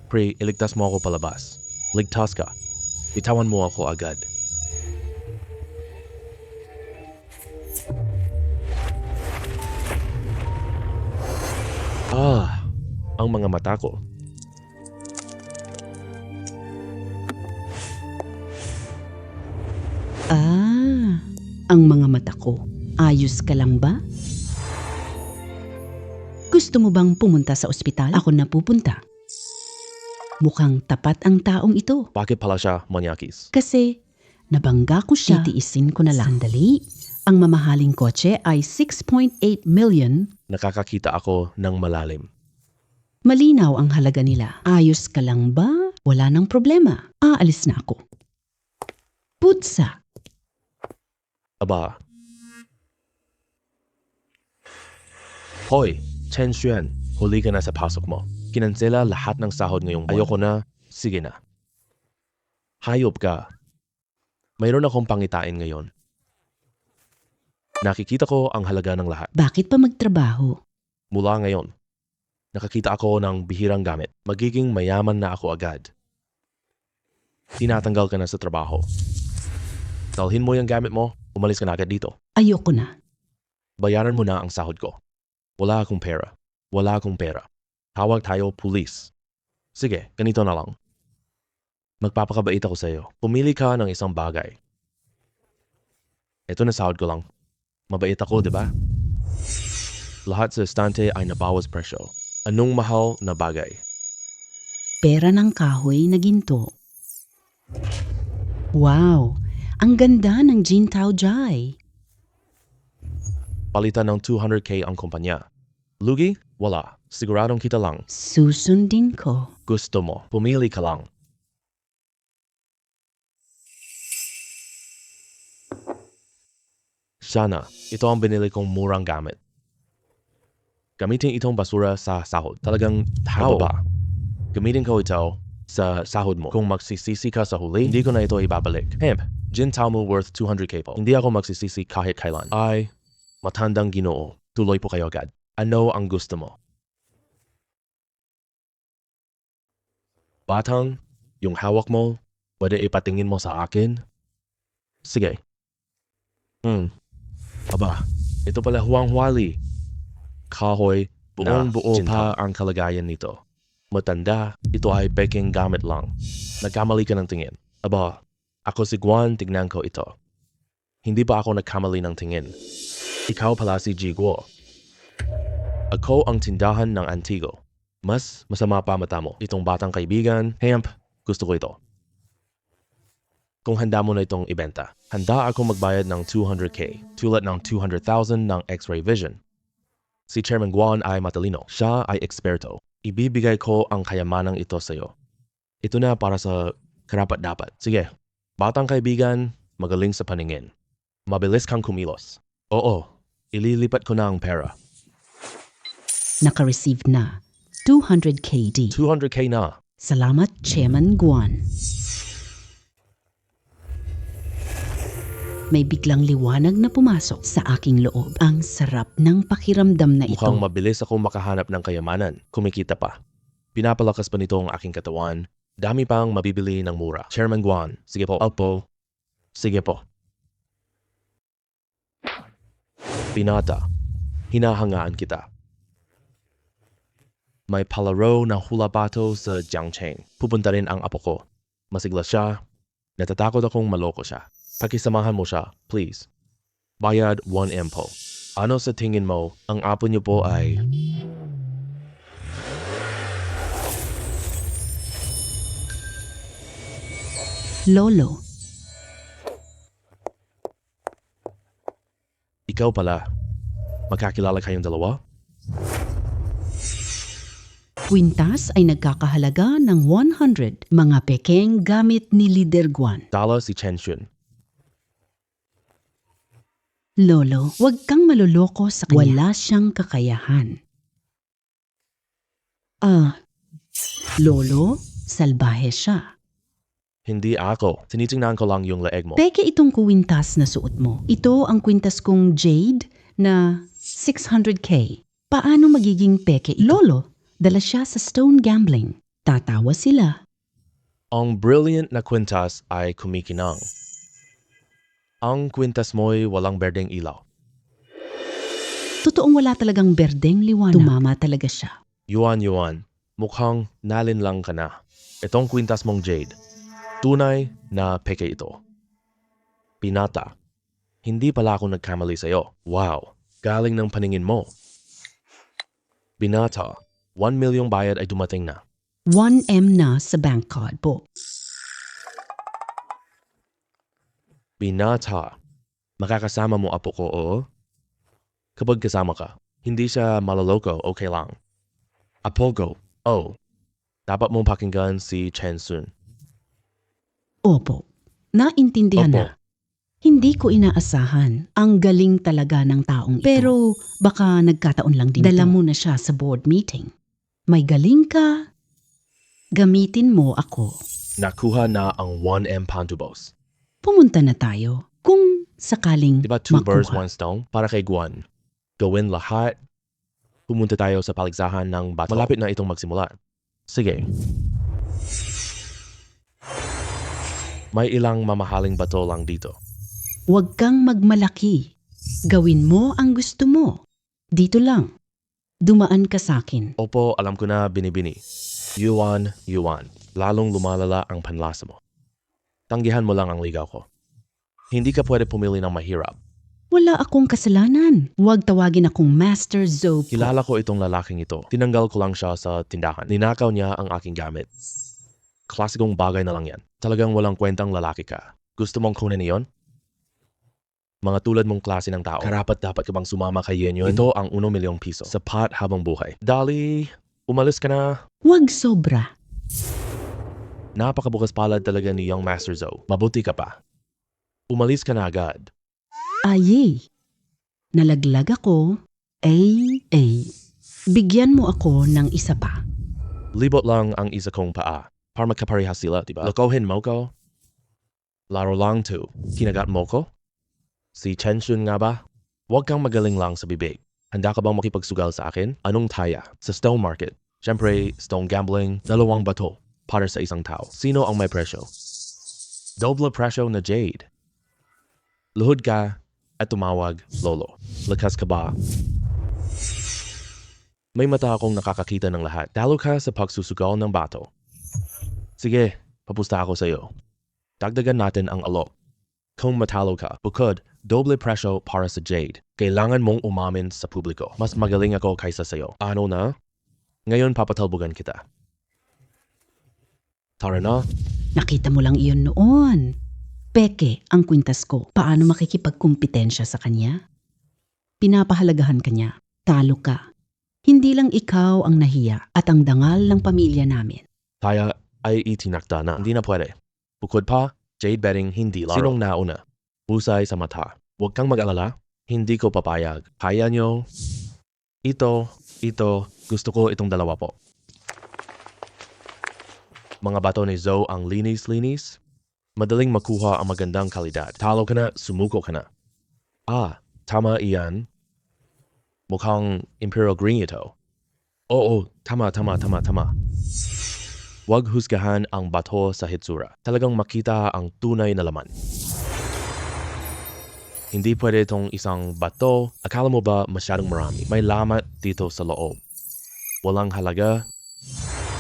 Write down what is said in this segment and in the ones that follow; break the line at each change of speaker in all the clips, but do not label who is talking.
Pre, iligtas mo ako palabas. Ligtas ka. Bitawan mo ako agad. Ang mga mata ko.
Ang mga mata ko. Ayos ka lang ba? Gusto mo bang pumunta sa ospital? Ako na pupunta. Mukhang tapat ang taong ito.
Bakit pala siya manyakis?
Kasi nabangga ko siya. Titiisin ko na lang. Sandali. Ang mamahaling kotse ay 6.8 million.
Nakakakita ako ng malalim.
Malinaw ang halaga nila. Ayos ka lang ba? Wala nang problema. Aalis na ako. Putsa.
Aba. Hoy, Chen Xuan, huli ka na sa pasok mo. Kinansela lahat ng sahod ngayong buwan. Ayoko na, sige na. Hayop ka. Mayroon akong pangitain ngayon. Nakikita ko ang halaga ng lahat.
Bakit pa magtrabaho?
Mula ngayon, nakakita ako ng bihirang gamit. Magiging mayaman na ako agad. Tinatanggal ka na sa trabaho. Dalhin mo yung gamit mo, umalis ka na agad dito.
Ayoko na.
Bayaran mo na ang sahod ko. Wala akong pera. Wala akong pera. Tawag tayo, pulis. Sige, ganito na lang. Magpapakabait ako sa iyo. Pumili ka ng isang bagay. Ito na sahod ko lang. Mabait ako, di ba? Lahat sa estante ay nabawas presyo. Anong mahal na bagay?
Pera ng kahoy na ginto. Wow! Ang ganda ng Jintao Jai.
Palitan ng 200k ang kumpanya. Lugi? Wala. Siguradong kita lang.
Susundin ko.
Gusto mo. Pumili ka lang. Sana, ito ang binili kong murang gamit. Gamitin itong basura sa sahod. Talagang tao ba? Gamitin ko ito sa sahod mo. Kung magsisisi ka sa huli, hindi ko na ito ibabalik. Hemp, Jintao mo worth 200k po. Hindi ako magsisisi kahit kailan. Ay, matandang Ginoo. Tuloy po kayo agad. Ano ang gusto mo? Batang, yung hawak mo, pwede ipatingin mo sa akin? Sige. Aba, ito pala Huang Huali. Kahoy, buong buo pa ang kalagayan nito. Matanda, ito ay peking gamit lang. Nagkamali ka ng tingin. Aba, ako si Guan, tignan ko ito. Hindi ba ako nagkamali ng tingin? Ikaw pala si Ji Guo. Ako ang tindahan ng Antigo. Mas masama pa mata mo. Itong batang kaibigan, Hemp, gusto ko ito. Kung handa mo na itong ibenta, handa ako magbayad ng 200k, tulad ng 200,000 ng X-ray vision. Si Chairman Guan ay matalino. Siya ay eksperto. Ibibigay ko ang kayamanang ito sa iyo. Ito na para sa karapat-dapat. Sige, batang kaibigan, magaling sa paningin. Mabilis kang kumilos. Oo, ililipat ko na ang pera.
Naka-receive na. 200KD.
200k na.
Salamat, Chairman Guan. May biglang liwanag na pumasok sa aking loob. Ang sarap ng pakiramdam na ito.
Mukhang mabilis ako makahanap ng kayamanan. Kumikita pa. Pinapalakas pa nito ang aking katawan. Dami pang mabibili ng mura. Chairman Guan, sige po. Opo. Sige po. Pinata, hinahangaan kita. May palaro na hula bato sa Jiangcheng. Pupunta rin ang apo ko. Masigla siya. Natatakot akong maloko siya. Pakisamahan mo siya, please. Bayad 1 M po. Ano sa tingin mo, ang apo niyo po ay...
Lolo.
Ikaw pala. Magkakilala kayong dalawa?
Kwintas ay nagkakahalaga ng 100 mga pekeng gamit ni Leader Guan.
Dala si Chen Xun.
Lolo, huwag kang maluloko sa kanya. Wala siyang kakayahan. Lolo, salbahe siya.
Hindi ako. Tinitingnan ko lang yung leeg mo.
Peke itong kwintas na suot mo. Ito ang kwintas kong jade na 600k. Paano magiging peke ito? Lolo, dala siya sa stone gambling. Tatawa sila.
Ang brilliant na kwintas ay kumikinang. Ang kwintas mo'y walang berdeng ilaw.
Totoong wala talagang berdeng liwanag. Tumama talaga siya.
Yuan, mukhang nalinlang ka na. Itong kwintas mong Jade. Tunay na peke ito. Pinata, hindi pala ako nagkamali sa'yo. Wow, galing ng paningin mo. Binata, 1 milyong bayad ay dumating na.
1M na sa bank card po.
Binata, makakasama mo apo ko, oo? Kapag kasama ka, hindi siya malaloko, okay lang. Apo ko, oh, dapat mong pakinggan si Chen Sun.
Opo, naintindihan
Opo.
na. Hindi ko inaasahan. Ang galing talaga ng taong ito. Pero baka nagkataon lang din Dala mo na siya sa board meeting. May galing ka. Gamitin mo ako.
Nakuha na ang 1M Pantubos.
Pumunta na tayo. Kung sakaling
Diba 2 birds,
makuha.
1 stone? Para kay Guan. Gawin lahat. Pumunta tayo sa paligsahan ng bato. Malapit na itong magsimula. Sige. May ilang mamahaling bato lang dito.
Huwag kang magmalaki. Gawin mo ang gusto mo. Dito lang. Dumaan ka sa akin.
Opo, alam ko na binibini. Yuan. Lalong lumalala ang panlasa mo. Tanggihan mo lang ang ligaw ko. Hindi ka pwede pumili ng mahirap.
Wala akong kasalanan. Huwag tawagin akong Master Zoe.
Kilala ko itong lalaking ito. Tinanggal ko lang siya sa tindahan. Ninakaw niya ang aking gamit. Klasikong bagay na lang yan. Talagang walang kwentang lalaki ka. Gusto mong kunin iyon? Mga tulad mong klase ng tao. Karapat dapat ka bang sumama kay Yen Yun? Ito ang 1 milyong piso. Sapat habang buhay. Dali, umalis ka na.
Huwag sobra.
Napakabukas palad talaga ni Young Master Zoe. Mabuti ka pa. Umalis ka na agad.
Aye. Nalaglag ako. Bigyan mo ako ng isa pa.
Libot lang ang isa kong paa. Para magkaparehas sila, diba? Lokohin mo ko. Laro lang to. Kinagat mo ko? Si Chen Shun nga ba? Huwag kang magaling lang sa bibig. Handa ka bang makipagsugal sa akin? Anong taya? Sa stone market. Siyempre, stone gambling, 2 bato para sa isang tao. Sino ang may presyo? Doble presyo na Jade. Luhod ka at tumawag, Lolo. Lakas ka ba? May mata akong nakakakita ng lahat. Talo ka sa pagsusugal ng bato. Sige, papusta ako sa'yo. Dagdagan natin ang alok. Kung matalo ka, bukod, doble presyo para sa Jade. Kailangan mong umamin sa publiko. Mas magaling ako kaysa sa'yo. Ano na? Ngayon papatalbugan kita. Tara na.
Nakita mo lang iyon noon. Peke ang kwintas ko. Paano makikipagkumpetensya sa kanya? Pinapahalagahan ka niya. Talo ka. Hindi lang ikaw ang nahiya at ang dangal ng pamilya namin.
Kaya ay itinakda na. Hindi na pwede. Bukod pa, Jade betting hindi laro. Sinong nauna? Husay sa mata. Huwag kang mag-alala. Hindi ko papayag. Kaya nyo. Ito. Gusto ko itong 2 po. Mga bato ni Zoe ang linis-linis. Madaling makuha ang magandang kalidad. Talo ka na, sumuko ka na. Tama iyan. Mukhang Imperial Green ito. Oo, tama. Huwag husgahan ang bato sa hitsura. Talagang makita ang tunay na laman. Hindi pwede itong isang bato. Akala mo ba masyadong marami? May lamat dito sa loob. Walang halaga.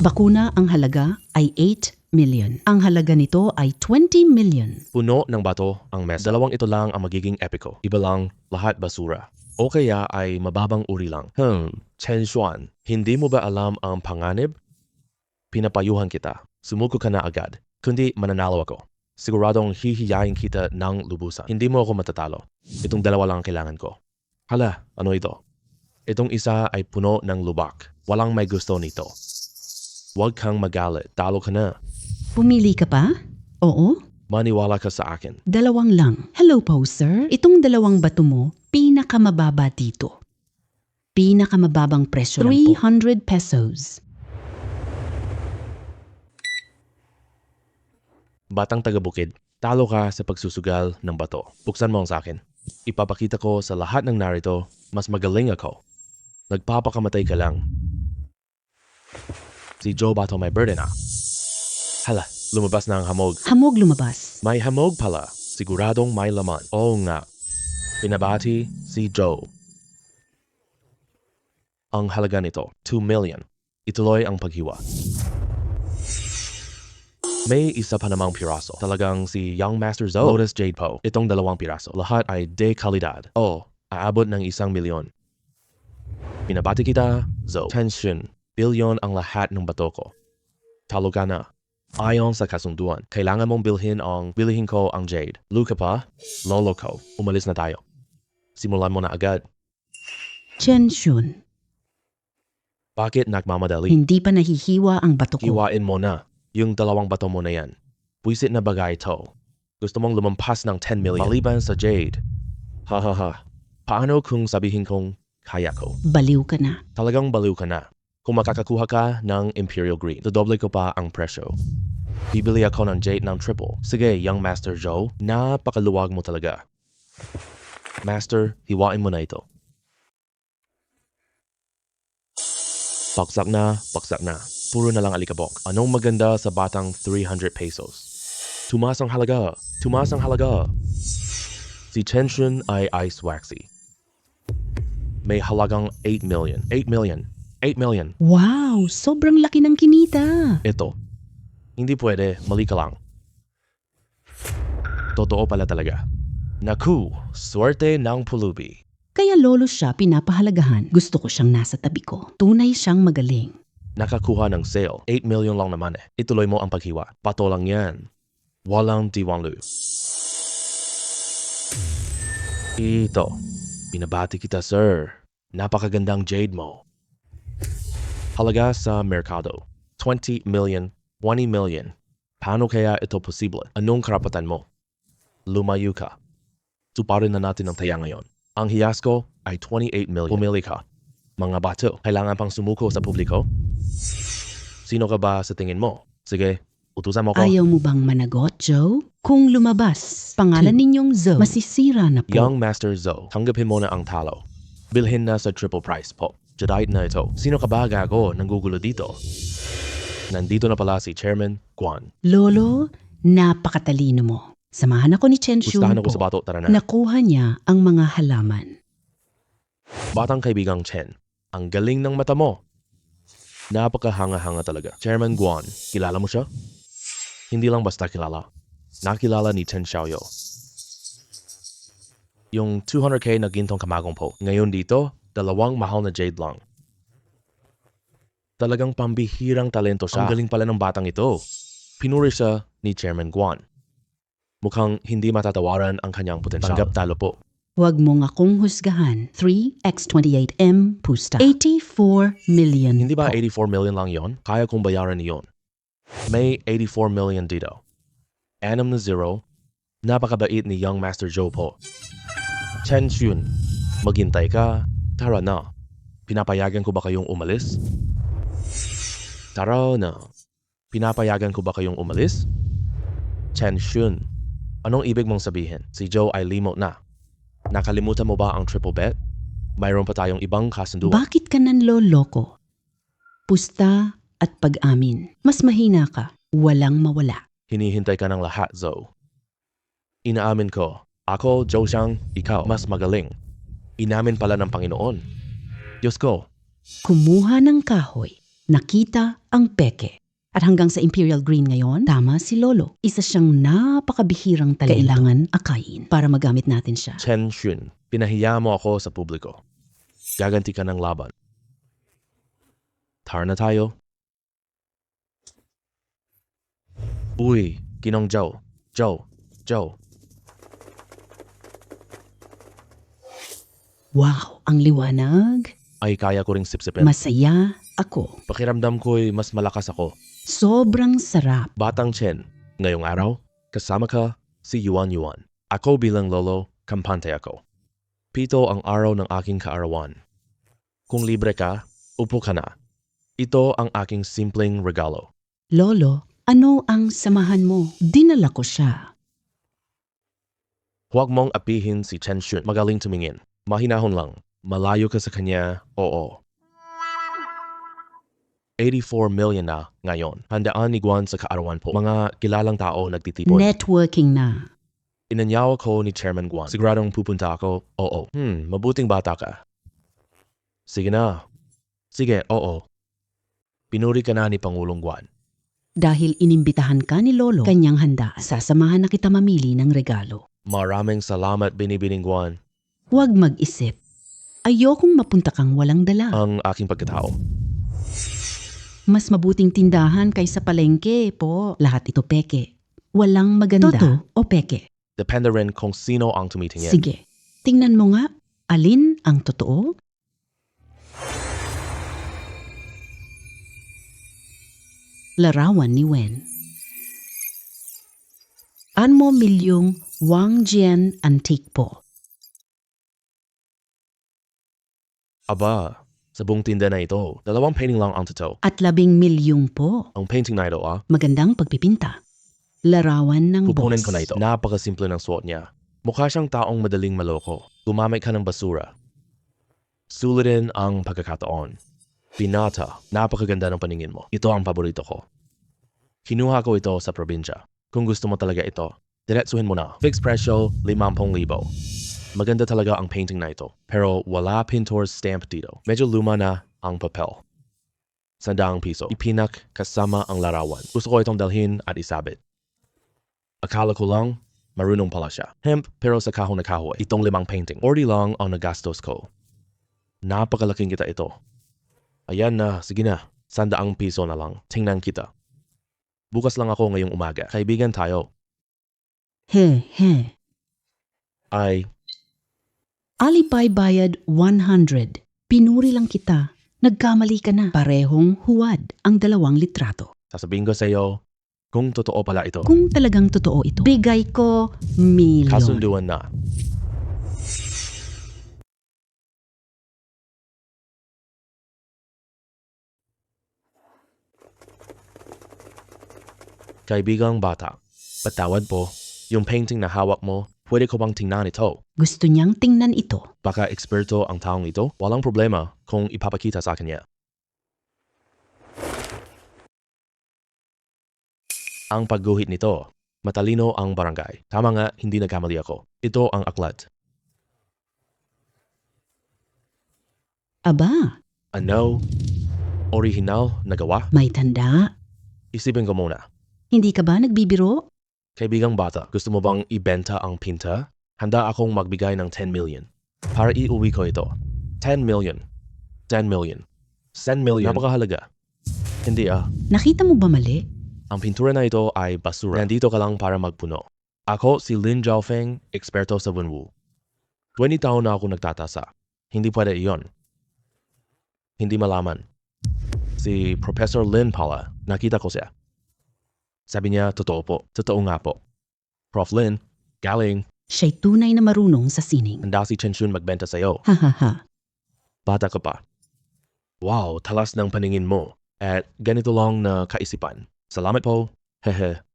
Bakuna ang halaga ay 8 million. Ang halaga nito ay 20 million.
Puno ng bato ang mesa. 2 ito lang ang magiging epiko. Iba lang, lahat basura. O kaya ay mababang uri lang. Chen Xuan, hindi mo ba alam ang panganib? Pinapayuhan kita. Sumuko ka na agad. Kundi mananalo ako. Siguradong hihiyain kita ng lubusan. Hindi mo ako matatalo. Itong 2 lang ang kailangan ko. Hala, ano ito? Itong isa ay puno ng lubak. Walang may gusto nito. Huwag kang magalit. Talo ka na.
Pumili ka pa? Oo.
Maniwala ka sa akin.
2 lang. Hello po, sir. Itong 2 bato mo, pinakamababa dito. Pinakamababang presyo lang po. 300 pesos.
Batang taga-bukid, talo ka sa pagsusugal ng bato. Buksan mo ang sa akin. Ipapakita ko sa lahat ng narito, mas magaling ako. Nagpapakamatay ka lang. Si Joe Bato may birthday na. Hala, lumabas na ang hamog.
Hamog lumabas.
May hamog pala. Siguradong may laman. Oo nga. Pinabati si Joe. Ang halaga nito, 2 million. Ituloy ang paghiwa. May isa pa namang piraso. Talagang si Young Master Zoe, Lotus Jade Po. Itong 2 piraso. Lahat ay de kalidad. Aabot ng 1 milyon. Pinabati kita, Zoe. Tension, bilyon ang lahat ng bato ko. Talo ka na. Ayon sa kasunduan, kailangan mong bilhin ko ang Jade. Luka pa, lolo ko. Umalis na tayo. Simulan mo na agad.
Chen Shun,
Bakit nagmamadali?
hindi pa nahihiwa ang bato ko.
Hiwain mo na. Yung 2 bato mo na yan. Puisit na bagay ito. Gusto mong lumampas ng 10 million. Maliban sa Jade. Ha. Paano kung sabihin kong kaya ko?
Baliw ka na.
Talagang baliw ka na. Kung makakakuha ka ng Imperial Green, dodoble ko pa ang presyo. Bibili ako ng Jade ng triple. Sige, Young Master Joe, napakaluwag mo talaga. Master, hiwain mo na ito. Baksak na. Puro na lang alikabok. Anong maganda sa batang 300 pesos? Tumaas ang halaga. Si Chen Shun ay ice waxy. May halagang 8 million.
Wow, sobrang laki ng kinita.
Ito. Hindi pwede, mali ka lang. Totoo pala talaga. Naku, swerte ng pulubi.
Kaya lolo siya pinapahalagahan. Gusto ko siyang nasa tabi ko. Tunay siyang magaling.
Nakakuha ng sale. 8 million lang naman eh. Ituloy mo ang paghiwa. Pato lang yan. Walang diwanlu. Ito. Binabati kita, sir. Napakagandang Jade mo. Halaga sa merkado. 20 million. Paano kaya ito posible? Anong karapatan mo? Lumayo ka. Tuparin na natin ang taya ngayon. Ang hiyas ko ay 28 million. Pumili ka. Mga bato, kailangan pang sumuko sa publiko? Sino ka ba sa tingin mo? Sige, utusan mo ko.
Ayaw mo bang managot, Joe? Kung lumabas, pangalan ninyong Zoe, masisira na po.
Young Master Zoe, tanggapin mo na ang talo. Bilhin na sa triple price po. Jadite na ito. Sino ka ba gago nanggugulo dito? Nandito na pala si Chairman Guan.
Lolo, napakatalino mo. Samahan ako ni Chen Shun
Gustahan ako
po.
sa bato, tara na.
Nakuha niya ang mga halaman.
Batang kaibigang Chen, ang galing ng mata mo. Napakahanga-hanga talaga. Chairman Guan, kilala mo siya? Hindi lang basta kilala. Nakilala ni Chen Xiaoyo. Yung 200k na gintong kamagong po. Ngayon dito, 2 mahal na Jade lang. Talagang pambihirang talento siya. Ang galing pala ng batang ito. Pinuri siya ni Chairman Guan. Mukhang hindi matatawaran ang kanyang potensyal. Tanggap talo po.
Huwag mong akong husgahan. 3x28M pusta. 84 million
Hindi ba
po.
84 million lang yon? Kaya kong bayaran niyon. May 84 million dito. 6 na 0. Napakabait ni Young Master Joe po. Chen Shun, maghintay ka. Tara na. Pinapayagan ko ba kayong umalis? Tara na. Pinapayagan ko ba kayong umalis? Chen Shun, anong ibig mong sabihin? Si Joe ay limot na. Nakalimutan mo ba ang triple bet? Mayroon pa tayong ibang kasunduan.
Bakit ka nanloloko? Pusta at pag-amin. Mas mahina ka. Walang mawala.
Hinihintay ka ng lahat, Zoe. Inaamin ko, ako, Joe Xiang, ikaw, mas magaling. Inamin pala ng Panginoon. Diyos ko,
Kumuha ng kahoy. Nakita ang peke. At hanggang sa Imperial Green ngayon, tama si Lolo. Isa siyang napakabihirang talento. Kailangan akayin para magamit natin siya.
Chen Shun, pinahiya mo ako sa publiko. Gaganti ka ng laban. Tara na tayo. Uy, Ginong Joe.
Wow, ang liwanag.
Ay kaya ko ring sipsipin.
Masaya ako.
Pakiramdam ko'y mas malakas ako.
Sobrang sarap.
Batang Chen, ngayong araw, kasama ka si Yuan. Ako bilang lolo, kampante ako. 7 ang araw ng aking kaarawan. Kung libre ka, upo ka na. Ito ang aking simpleng regalo.
Lolo, ano ang samahan mo? Dinala ko siya.
Huwag mong apihin si Chen Shun. Magaling tumingin. Mahinahon lang. Malayo ka sa kanya, oo. 84 million na ngayon. Handaan ni Guan sa kaarawan po. Mga kilalang tao nagtitipon.
Networking na.
Inanyaw ako ni Chairman Guan. Siguradong pupunta ako. Oo. Mabuting bata ka. Sige na. Sige, oo. Pinuri ka na ni Pangulong Guan.
Dahil inimbitahan ka ni Lolo, kanyang handa, sasamahan na kita mamili ng regalo.
Maraming salamat, Binibining Guan.
Huwag mag-isip. Ayokong mapunta kang walang dala.
Ang aking pagkatao.
Mas mabuting tindahan kaysa palengke po. Lahat ito peke. Walang maganda Toto o peke.
Depende rin kung sino ang tumitingin.
Sige, tingnan mo nga. Alin ang totoo? Larawan ni Wen. Anmo milyong Wang Jian Antique po.
Aba, sa buong tinda na ito, 2 painting lang ang totoo.
At 10 milyong po.
Ang painting na ito
Magandang pagpipinta. Larawan ng
kukunin
boss.
ko na ito. Napakasimple ng suot niya. Mukha siyang taong madaling maloko. Gumamit ka ng basura. Sulitin ang pagkakataon. Pinata, napakaganda ng paningin mo. Ito ang paborito ko. Kinuha ko ito sa probinsya. Kung gusto mo talaga ito, diretsuhin mo na. Fixed presyo, 50,000. Maganda talaga ang painting na ito. Pero wala pintor's stamp dito. Medyo luma na ang papel. 100 piso. Ipinak kasama ang larawan. Gusto ko itong dalhin at isabit. Akala ko lang, marunong pala siya. Hemp, pero sa kahon na kahoy. Itong 5 painting. 40 lang ang nagastos ko. Napakalaking kita ito. Ayan na, sige na. 100 piso na lang. Tingnan kita. Bukas lang ako ngayong umaga. Kaibigan tayo.
He.
Ay,
Alipay bayad 100. Pinuri lang kita. Nagkamali ka na. Parehong huwad ang 2 litrato.
sasabihin ko sa iyo, kung totoo pala ito.
Kung talagang totoo ito, bigay ko milyon.
Kasunduan na. Kaibigang bata, patawad po, yung painting na hawak mo, pwede ko bang tingnan ito?
Gusto niyang tingnan ito.
Baka eksperto ang taong ito, walang problema kung ipapakita sa kanya. Ang pagguhit nito, matalino ang barangay. Tama nga, hindi nagkamali ako. Ito ang aklat.
Aba,
Ano? Original na gawa?
may tanda.
Isipin ko muna.
Hindi ka ba nagbibiro?
Kaibigang bata, gusto mo bang ibenta ang pinta? Handa akong magbigay ng 10 million. Para iuwi ko ito. 10 million. 10 million. 10 million. Napakahalaga. Hindi
Nakita mo ba mali?
Ang pintura na ito ay basura. Nandito ka lang para magpuno. Ako si Lin Zhaofeng, eksperto sa Wenwu. 20 taon na ako nagtatasa. Hindi pwede iyon. Hindi malaman. Si Professor Lin pala, nakita ko siya. Sabi niya, totoo po. Totoo nga po. Prof. Lin, galing.
Siya'y tunay na marunong sa sining.
Handa si Chen Shun magbenta sa'yo.
Hahaha.
Bata ka pa. Wow, talas ng paningin mo. At ganito lang na kaisipan. Salamat po. Hehe.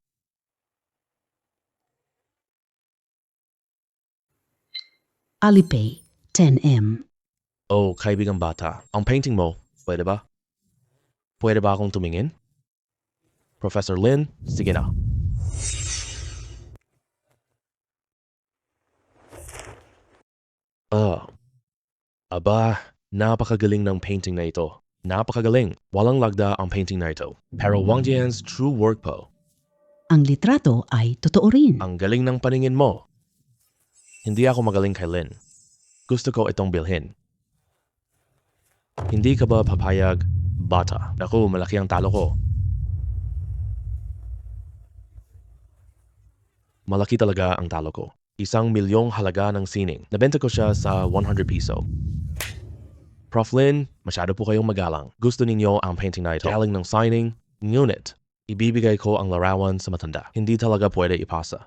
Alipay, 10M.
Oh, kaibigang bata. Ang painting mo, pwede ba? Pwede ba akong tumingin? Professor Lin, sige na. Aba, napakagaling ng painting na ito. Napakagaling. Walang lagda ang painting na ito. Pero Wang Jian's true work po.
Ang litrato ay totoo rin.
Ang galing ng paningin mo. Hindi ako magaling kay Lin. Gusto ko itong bilhin. Hindi ka ba papayag, bata? Naku, malaki ang talo ko. Malaki talaga ang talo ko. 1 milyong halaga ng sining. Nabenta ko siya sa 100 piso. Prof. Lin, masyado po kayong magalang. Gusto ninyo ang painting na ito. Galing ng signing, ngunit, ibibigay ko ang larawan sa matanda. Hindi talaga pwede ipasa.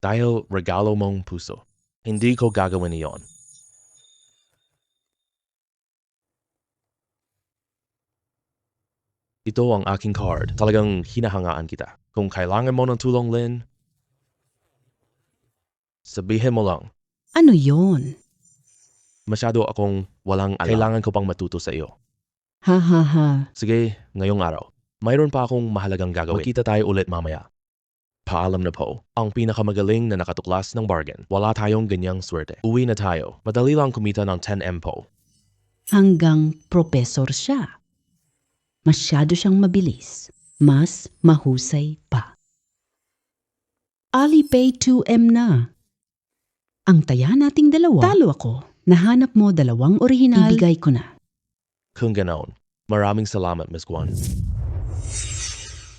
Dahil regalo mong puso. Hindi ko gagawin iyon. Ito ang aking card. Talagang hinahangaan kita. Kung kailangan mo ng tulong, Lin, sabihin mo lang.
Ano yon?
Masyado akong walang alam. Kailangan ko pang matuto sa iyo.
Ha ha ha.
Sige, ngayong araw. Mayroon pa akong mahalagang gagawin. Magkita tayo ulit mamaya. Paalam na po. Ang pinakamagaling na nakatuklas ng bargain. Wala tayong ganyang swerte. Uwi na tayo. Madali lang kumita ng 10M po.
Hanggang propesor siya. Masyado siyang mabilis. Mas mahusay pa. Alipay 2M na. Ang taya nating dalawa. Talo ako. Nahanap mo 2 orihinal. Ibigay ko na.
Kung ganoon, maraming salamat, Miss Guan.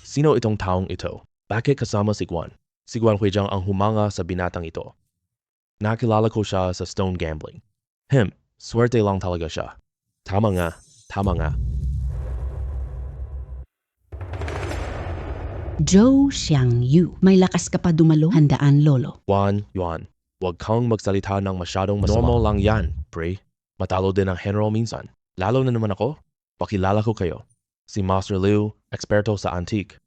Sino itong taong ito? Bakit kasama si Guan? Si Guan Huijang ang humanga sa binatang ito. Nakilala ko siya sa stone gambling. Swerte lang talaga siya. Tama nga, tama nga.
Zhou Xiangyu. May lakas ka pa dumalo? Handaan, lolo.
Yuan, huwag kang magsalita ng masyadong masama. Normal lang yan, pre. Matalo din ang general minsan. Lalo na naman ako. Pakilala ko kayo. Si Master Liu, eksperto sa antique.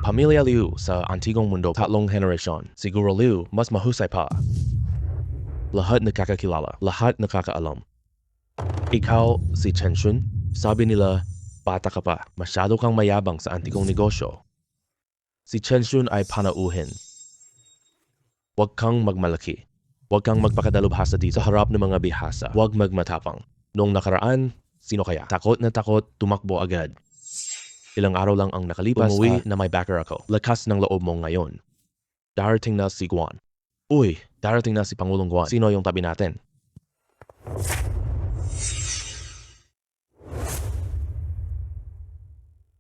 Pamilya Liu sa antigong mundo, 3 henerasyon. Siguro Liu, mas mahusay pa. Lahat nakakakilala, lahat nakakaalam. Ikaw, si Chen Shun, sabi nila, bata ka pa, masyado kang mayabang sa antigong negosyo. Si Chen Shun ay panauhin. Huwag kang magmalaki. Huwag kang magpakadalubhasa dito sa harap ng mga bihasa. Huwag magmatapang. Noong nakaraan, sino kaya? Takot na takot, tumakbo agad. Ilang araw lang ang nakalipas, umuwi na may backer ako. Lakas ng loob mo ngayon. Darating na si Guan. Uy, darating na si Pangulong Guan. Sino yung tabi natin?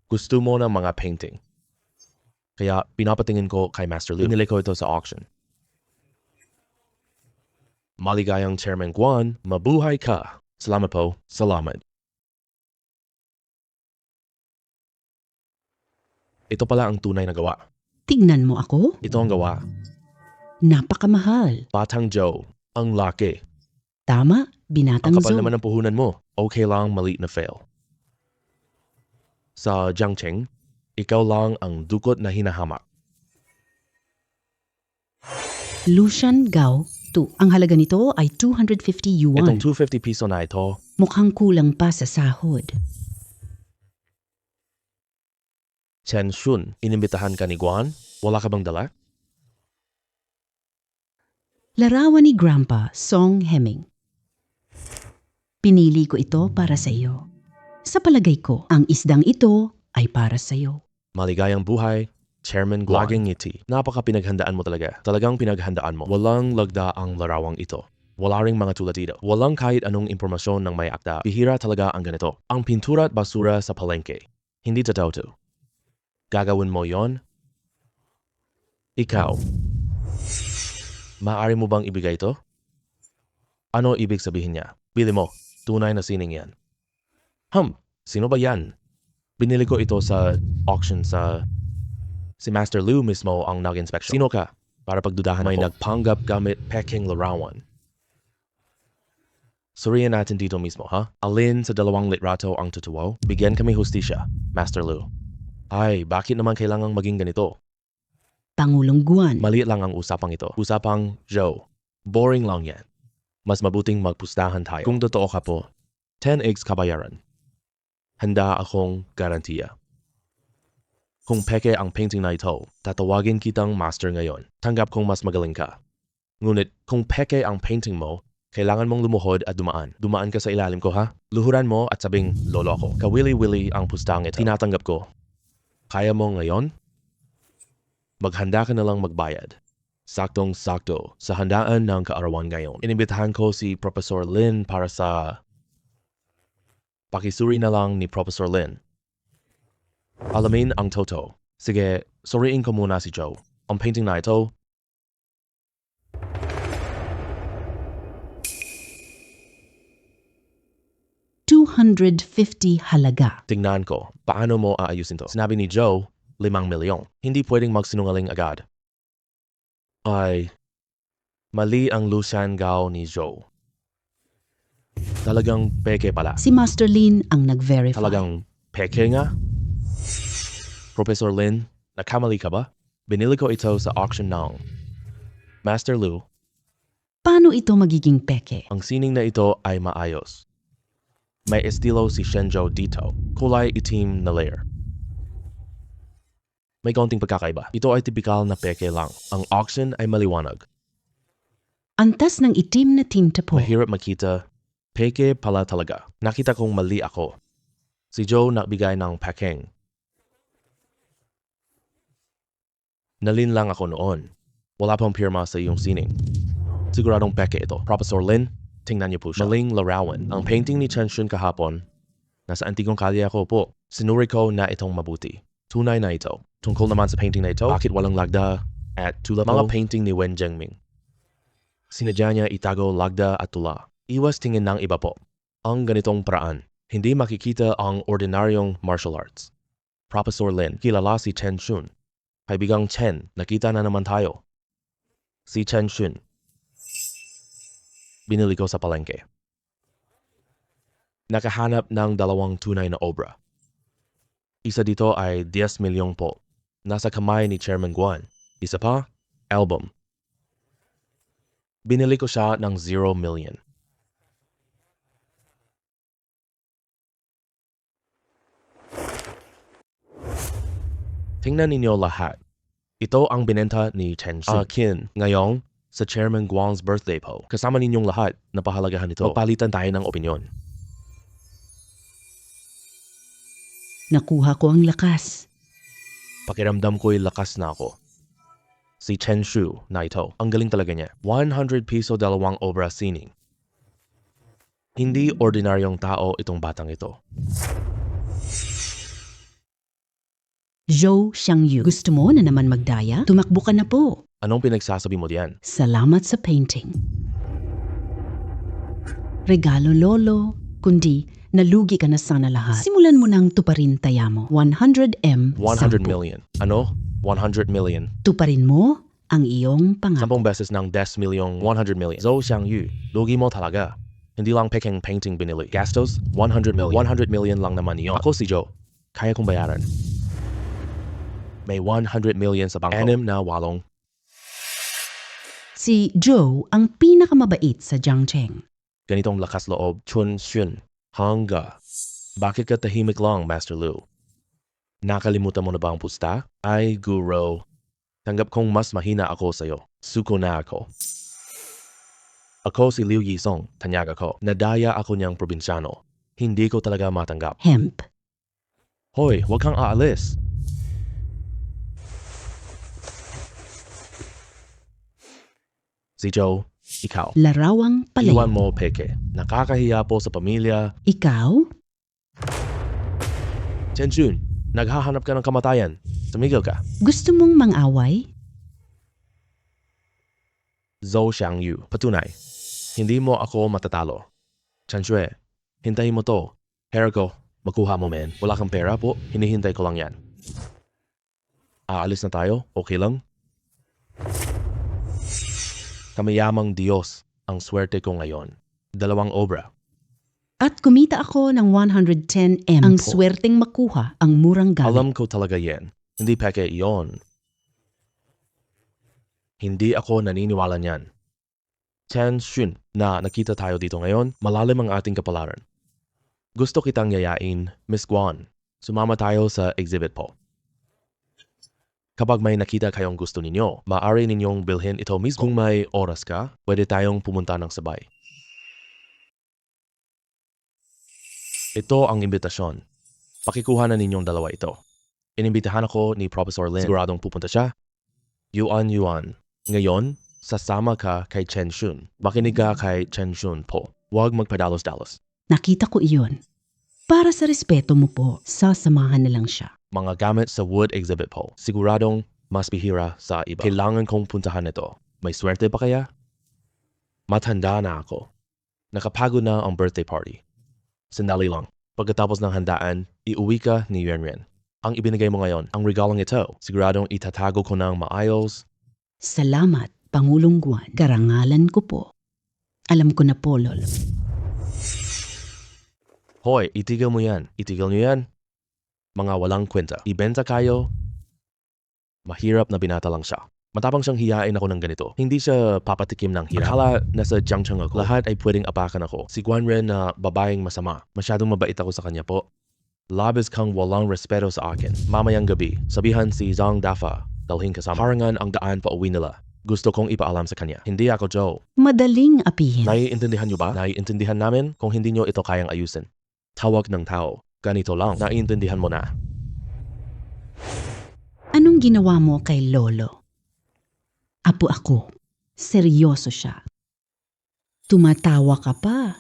Gusto mo ng mga painting. Kaya pinapatingin ko kay Master Liu. Pinili ko ito sa auction. Maligayang Chairman Guan, mabuhay ka. Salamat po. Salamat. Ito pala ang tunay na gawa.
Tignan mo ako.
Ito ang gawa.
Napakamahal.
Batang Joe, ang laki.
Tama,
Ang
binatang
kapal
Zhou.
naman ng puhunan mo. Okay lang, maliit na fail. Sa Jiangcheng, ikaw lang ang dukot na hinahamak.
Lucian Gao 2. Ang halaga nito ay 250 yuan.
Itong 250 piso na ito,
Mukhang kulang pa sa sahod.
Chen Shun, inimbitahan ka ni Guan? Wala ka bang dala?
Larawan ni Grandpa, Song Heming. Pinili ko ito para sa iyo. Sa palagay ko, ang isdang ito ay para sa iyo.
Maligayang buhay, Chairman Guan. Laging ngiti. Napaka pinaghandaan mo talaga. Talagang pinaghandaan mo. Walang lagda ang larawang ito. Wala ring mga tulad dito. Walang kahit anong impormasyon ng may akda. Bihira talaga ang ganito. Ang pintura at basura sa palengke. Hindi totoo to. Gagawin mo yon? Ikaw. Maaari mo bang ibigay ito? Ano ibig sabihin niya? Bili mo. Tunay na sining yan. Sino ba yan? Binili ko ito sa auction sa... Si Master Liu mismo ang nag-inspeksyon. Sino ka? Para pagdudahan may nagpanggap gamit peking larawan. Suriyan natin dito mismo, ha? Alin sa 2 litrato ang totoo? Bigyan kami hustisya, Master Liu. Ay, bakit naman kailangang maging ganito?
Pangulong Guan.
Maliit lang ang usapang ito. Usapang Joe. Boring lang yan. Mas mabuting magpustahan tayo. Kung totoo ka po, 10 eggs kabayaran. Handa akong garantiya. Kung peke ang painting na ito, tatawagin kitang master ngayon. Tanggap kong mas magaling ka. Ngunit kung peke ang painting mo, kailangan mong lumuhod at dumaan. Dumaan ka sa ilalim ko, ha? Luhuran mo at sabing, lolo ako. Kawili-wili ang pustang ito. Tinatanggap ko. Kaya mo ngayon? Maghanda ka na lang magbayad. Saktong-sakto sa handaan ng kaarawan ngayon. Inibitahan ko si Professor Lin para sa... Pakisuri na lang ni Professor Lin. Alamin ang toto. Sige, suriin ko muna si Joe. Ang painting na ito,
$250 halaga.
tingnan ko. Paano mo aayusin to? Sinabi ni Joe, 5 milyon. Hindi pwedeng magsinungaling agad. Ay, mali ang Lucian Gao ni Joe. Talagang peke pala.
Si Master Lin ang nag-verify.
Talagang peke nga? Professor Lin, nakamali ka ba? Binili ko ito sa auction ng Master Liu.
Paano ito magiging peke?
Ang sining na ito ay maayos. May estilo si Shenzhou dito. Kulay itim na layer. May kaunting pagkakaiba. Ito ay tipikal na peke lang. Ang auction ay maliwanag.
Antas ng itim na tinta po.
Mahirap makita. Peke pala talaga. Nakita kong mali ako. Si Joe nagbigay ng Peking. Nalin lang ako noon. Wala pang pirma sa iyong sining. Siguradong peke ito. Professor Lin, tingnan niyo po siya. Maling larawan. Ang painting ni Chen Shun kahapon, nasa antigong kalye ako po. Sinuri ko na itong mabuti. Tunay na ito. Tungkol naman sa painting na ito, bakit walang lagda at tula po? Mga painting ni Wen Zhengming. Sinadya niya itago lagda at tula. Iwas tingin ng iba po. Ang ganitong paraan, hindi makikita ang ordinaryong martial arts. Professor Lin, kilala si Chen Shun. Kaibigang Chen, nakita na naman tayo. Si Chen Shun. Binili ko sa palengke. Nakahanap ng 2 tunay na obra. Isa dito ay 10 milyong po. Nasa kamay ni Chairman Guan. Isa pa, album. Binili ko siya ng 0 million. Tingnan ninyo lahat. Ito ang binenta ni Chen Shun. Akin, ngayon, sa Chairman Guang's birthday po. Kasama ninyong lahat na pahalagahan ito. Magpalitan tayo ng opinyon.
Nakuha ko ang lakas.
Pakiramdam ko'y lakas na ako. Si Chen Shu na ito, ang galing talaga niya. 100 piso 2 obra sining. Hindi ordinaryong tao itong batang ito.
Zhou Xiangyu, gusto mo na naman magdaya? Tumakbo ka na po.
Anong pinagsasabi mo diyan?
Salamat sa painting. Regalo lolo, kundi nalugi ka na sana lahat. Simulan mo nang tuparin taya mo. 100M.
100
10.
million. Ano? 100 million.
Tuparin mo ang iyong
10
pangako.
beses ng 10 milyong 100 million. Zhou Xiangyu, lugi mo talaga. Hindi lang peking painting binili. Gastos, 100 million. 100 million lang naman iyon. Ako si Joe. Kaya kong bayaran. May 100 million sa bangko. 6 na 8.
Si Zhou ang pinakamabait sa Jiangcheng.
Ganitong lakas loob, Chun Shun, hangga. Bakit ka tahimik lang, Master Liu? Nakalimutan mo na ba ang pusta? Ay, guro. Tanggap kong mas mahina ako sa'yo. Suko na ako. Ako si Liu Yisong, tanyag ako. Nadaya ako niyang probinsyano. Hindi ko talaga matanggap.
Hemp.
Hoy, huwag kang aalis. Si Joe, ikaw.
Larawang palayo.
Iwan mo, peke. Nakakahiya po sa pamilya.
Ikaw?
Chen Shun, naghahanap ka ng kamatayan. Tumigil ka.
Gusto mong mang-away?
Zhou Xiangyu, patunay. Hindi mo ako matatalo. Chen Shui, hintayin mo to. Pera ko, makuha mo men. Wala kang pera po, hinihintay ko lang yan. Aalis na tayo, okay lang? Kamayamang Diyos ang swerte ko ngayon. 2 obra.
At kumita ako ng 110M. Ang swerteng makuha ang murang gamit.
Alam ko talaga yan. Hindi peke iyon. Hindi ako naniniwala niyan. Chen Shun, na nakita tayo dito ngayon, malalim ang ating kapalaran. Gusto kitang yayain, Miss Guan. Sumama tayo sa exhibit po. Kapag may nakita kayong gusto ninyo, maaari ninyong bilhin ito mismo. Kung may oras ka, pwede tayong pumunta ng sabay. Ito ang imbitasyon. Pakikuha na ninyong 2 ito. Inimbitahan ako ni Professor Lin. Siguradong pupunta siya. Yuan. Ngayon, sasama ka kay Chen Shun. Makinig ka kay Chen Shun po. Huwag magpadalos-dalos.
Nakita ko iyon. Para sa respeto mo po, sasamahan na lang siya.
Mga gamit sa wood exhibit po. Siguradong mas bihira sa iba. Kailangan kong puntahan ito. May swerte pa kaya? Matanda na ako. Nakapagod na ang birthday party. Sandali lang. Pagkatapos ng handaan, iuwi ka ni Yuan. Ang ibinigay mo ngayon, ang regalong ito, siguradong itatago ko ng maayos.
Salamat, Pangulong Guan. Karangalan ko po. Alam ko na po, Lolo.
Hoy, itigil mo yan. Itigil nyo yan. Mga walang kwenta. Ibenta kayo. Mahirap na binata lang siya. Matapang siyang hiyain ako ng ganito. Hindi siya papatikim ng hirap. Akala nasa Jiangcheng ako. Lahat ay pwedeng apakan ako. Si Guan Ren na babaeng masama. Masyadong mabait ako sa kanya po. Labis kang walang respeto sa akin. Mamayang gabi, sabihan si Zhang Dafa, dalhin kasama. Harangan ang daan pa uwi nila. Gusto kong ipaalam sa kanya. Hindi ako Joe.
Madaling apihin.
Naiintindihan niyo ba? Naiintindihan namin kung hindi niyo ito kayang ayusin. Tawag ng tao. Ganito lang. Naiintindihan mo na.
Anong ginawa mo kay Lolo? Apo ako. Seryoso siya. Tumatawa ka pa.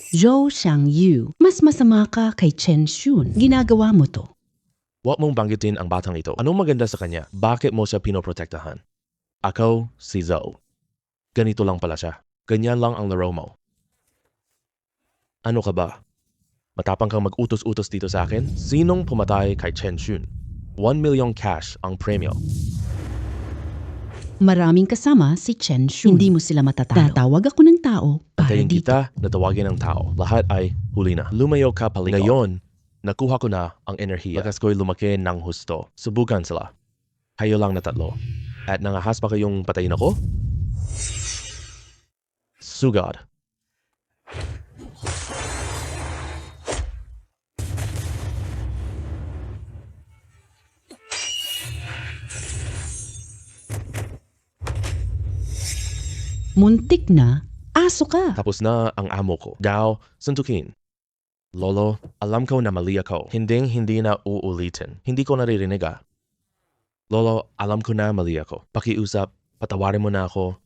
Zhou Xiangyu, mas masama ka kay Chen Xun. Ginagawa mo to.
Huwag mong banggitin ang batang ito. Anong maganda sa kanya? Bakit mo siya pinoprotektahan? Ako, si Zoe. Ganito lang pala siya. Ganyan lang ang laro mo. Ano ka ba? Matapang kang mag-utos-utos dito sa akin? Sinong pumatay kay Chen Xun? 1 million cash ang premyo.
Maraming kasama si Chen Xun. Hindi mo sila matatalo. Tatawag ako ng tao para
Antayin
dito.
kita na tawagin ng tao. Lahat ay huli na. Lumayo ka palito. Ngayon, nakuha ko na ang enerhiya. Lakas ko'y lumaki ng husto. Subukan sila. Kayo lang na tatlo. At nangahas pa kayong patayin ako? Sugod.
Muntik na, aso ka.
Tapos na ang amo ko. Gao, suntukin. Lolo, alam ko na mali ako. Hindi na uulitin. Hindi ko naririnig ah. Lolo, alam ko na mali ako. Pakiusap, patawarin mo na ako.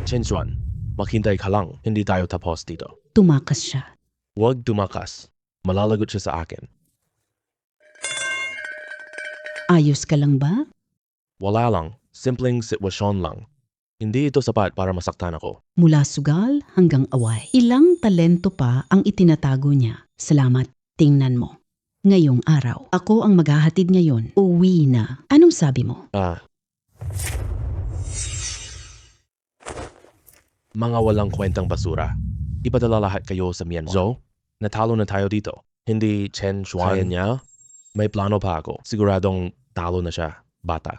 Chen Xuan, maghintay ka lang. Hindi tayo tapos dito.
Tumakas siya.
Huwag tumakas. Malalagot siya sa akin.
Ayos ka lang ba?
Wala lang. Simpleng sitwasyon lang. Hindi ito sapat para masaktan ako.
Mula sugal hanggang away. Ilang talento pa ang itinatago niya. Salamat, tingnan mo. Ngayong araw, ako ang maghahatid ngayon. Uwi na. Anong sabi mo?
Mga walang kwentang basura. Ipadala lahat kayo sa Myanmar. Zo, natalo na tayo dito. Hindi Chen Xuan. Kaya niya? May plano pa ako. Siguradong talo na siya, bata.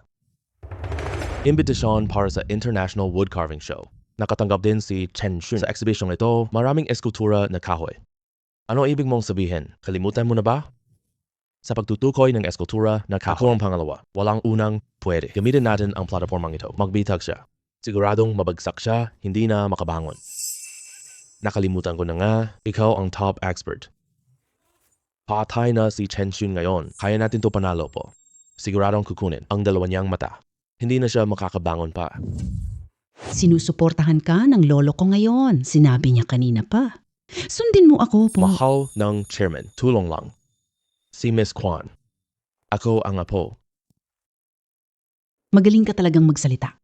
Imbitasyon para sa International Woodcarving Show. Nakatanggap din si Chen Xun. Sa exhibition ito, maraming eskultura na kahoy. Ano ibig mong sabihin? Kalimutan mo na ba? Sa pagtutukoy ng eskultura na kahoy. Ako ang pangalawa. Walang unang pwede. Gamitin natin ang plataformang ito. Magbitag siya. Siguradong mabagsak siya, hindi na makabangon. Nakalimutan ko na nga, ikaw ang top expert. Patay na si Chen Xun ngayon. Kaya natin to panalo po. Siguradong kukunin ang dalawa niyang mata. Hindi na siya makakabangon pa.
Sinusuportahan ka ng lolo ko ngayon. Sinabi niya kanina pa. Sundin mo ako po.
Mahal ng chairman. Tulong lang. Si Miss Kwan. Ako ang apo.
Magaling ka talagang magsalita.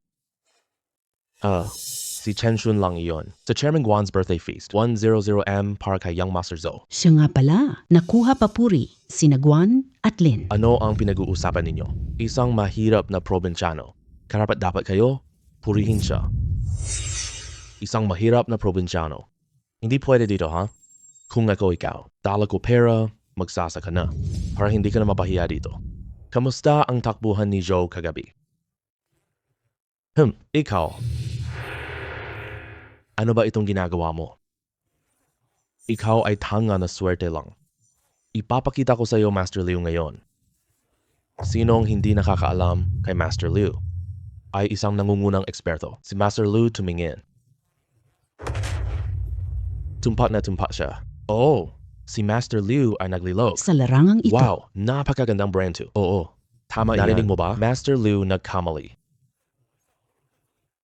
Si Chen Xun lang iyon. Sa Chairman Guan's birthday feast, 100M para kay Young Master Zo.
Siya nga pala, nakuha papuri, sina Guan at Lin.
Ano ang pinag-uusapan ninyo? Isang mahirap na probinsyano. Karapat dapat kayo, purihin siya. Isang mahirap na probinsyano. Hindi pwede dito, ha? Kung ako ikaw, dala ko pera, magsasaka na. Para hindi ka na mapahiya dito. Kamusta ang takbuhan ni Joe kagabi? Ikaw. Ano ba itong ginagawa mo? Ikaw ay tanga na swerte lang. Ipapakita ko sa iyo, Master Liu, ngayon. Sinong hindi nakakaalam kay Master Liu ay isang nangungunang eksperto. Si Master Liu tumingin. Tumpak na tumpak siya. Oo, si Master Liu ay naglilok.
Sa larangang ito,
Wow, napakagandang brand to. Oo, tama yan. Narinig mo ba? Master Liu nagkamali.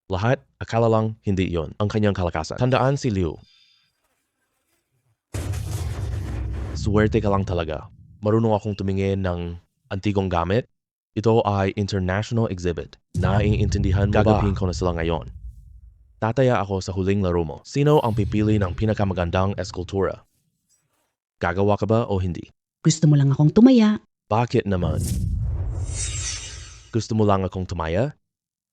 Lahat, akala lang hindi iyon ang kanyang kalakasan. Tandaan si Liu. Swerte ka lang talaga. Marunong akong tumingin ng antigong gamit. Ito ay international exhibit. Naiintindihan mo ba? Gagapin ko na sila ngayon. Tataya ako sa huling laro mo. Sino ang pipili ng pinakamagandang eskultura? Gagawa ka ba o hindi?
gusto mo lang akong tumaya.
Bakit naman? Gusto mo lang akong tumaya?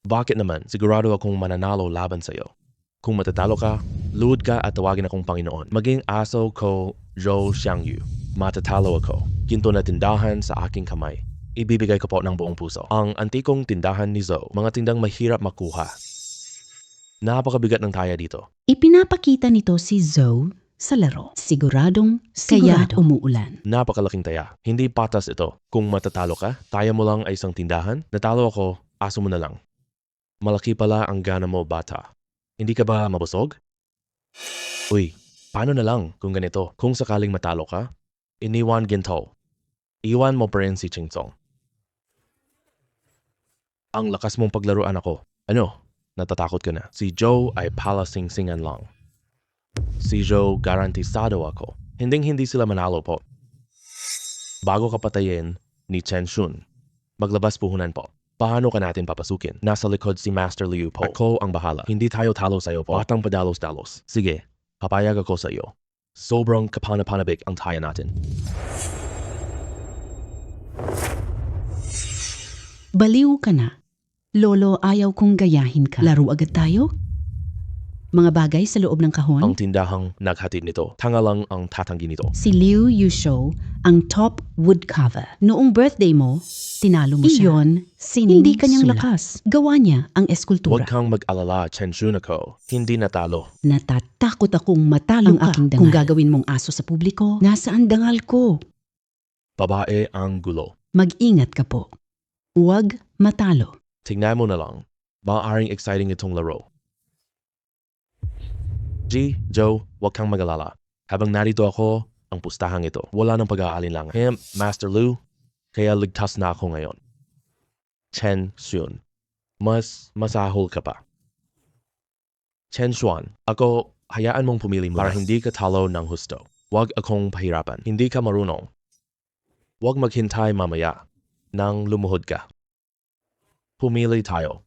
Bakit naman? Sigurado akong mananalo laban sa'yo. Kung matatalo ka, Luhod ka at tawagin akong Panginoon. Maging aso ko, Zhou Xiangyu. Matatalo ako. Ginto na tindahan sa aking kamay. Ibibigay ko po ng buong puso. Ang antikong tindahan ni Zhou, mga tindang mahirap makuha. Napakabigat ng taya dito.
Ipinapakita nito si Zoe sa laro. Siguradong kaya umuulan.
Napakalaking taya. Hindi patas ito. Kung matatalo ka, taya mo lang ay isang tindahan. Natalo ako, aso mo na lang. Malaki pala ang gana mo, bata. Hindi ka ba mabusog? Uy, paano na lang kung ganito? Kung sakaling matalo ka, iniwan ginto. Iwan mo pa rin si Chingsong. Ang lakas mong paglaruan ako. Ano? Natatakot ka na. Si Joe ay palasing-singan lang. Si Joe garantisado ako. Hinding-hindi sila manalo po. Bago ka patayin ni Chen Shun, maglabas puhunan po. Paano ka natin papasukin? Nasa likod si Master Liu po. Ako ang bahala. Hindi tayo talo sa'yo po. Batang padalos-dalos. Sige, papayag ako sa iyo. Sobrang kapanapanabik ang taya natin.
Baliw ka na. Lolo, ayaw kong gayahin ka. Laro agad tayo? Mga bagay sa loob ng kahon?
Ang tindahang naghatid nito. Tanga lang ang tatanggi nito.
Si Liu Yusho ang top woodcarver. Noong birthday mo, tinalo mo siya. Iyon, hindi kanyang lakas. Gawa niya ang eskultura.
Huwag kang mag-alala, Chen Shun ako. Hindi natalo.
Natatakot akong matalo ka kung gagawin mong aso sa publiko. Nasaan dangal ko?
Babae ang gulo.
Mag-ingat ka po. Huwag matalo.
Tingnan mo na lang. Maaaring exciting itong laro. Joe, huwag kang mag-alala. Habang narito ako, ang pustahang ito, wala nang pag-aalinlangan. Master Liu, kaya ligtas na ako ngayon. Chen Shun, mas masahol ka pa. Chen Xuan, ako, hayaan mong pumili mo para hindi ka talo ng husto. Huwag akong pahirapan. Hindi ka marunong. Huwag maghintay mamaya nang lumuhod ka. Pumili tayo.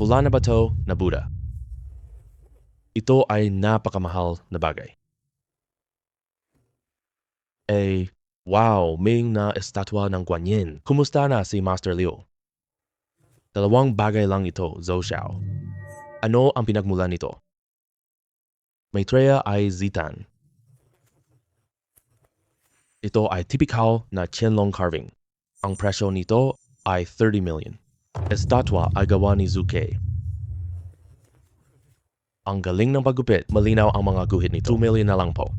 Wala na ba to na Buddha? Ito ay napakamahal na bagay. Wow, Ming na estatwa ng Guanyin. Kumusta na si Master Liu? Dalawang bagay lang ito, Zhou Xiao. Ano ang pinagmulan nito? Maitreya ay Zitan. Ito ay typical na Qianlong carving. Ang presyo nito ay 30 million. Estatwa ay gawa ni Zuke. Ang galing ng paggupit, malinaw ang mga guhit nito. 2 million na lang po.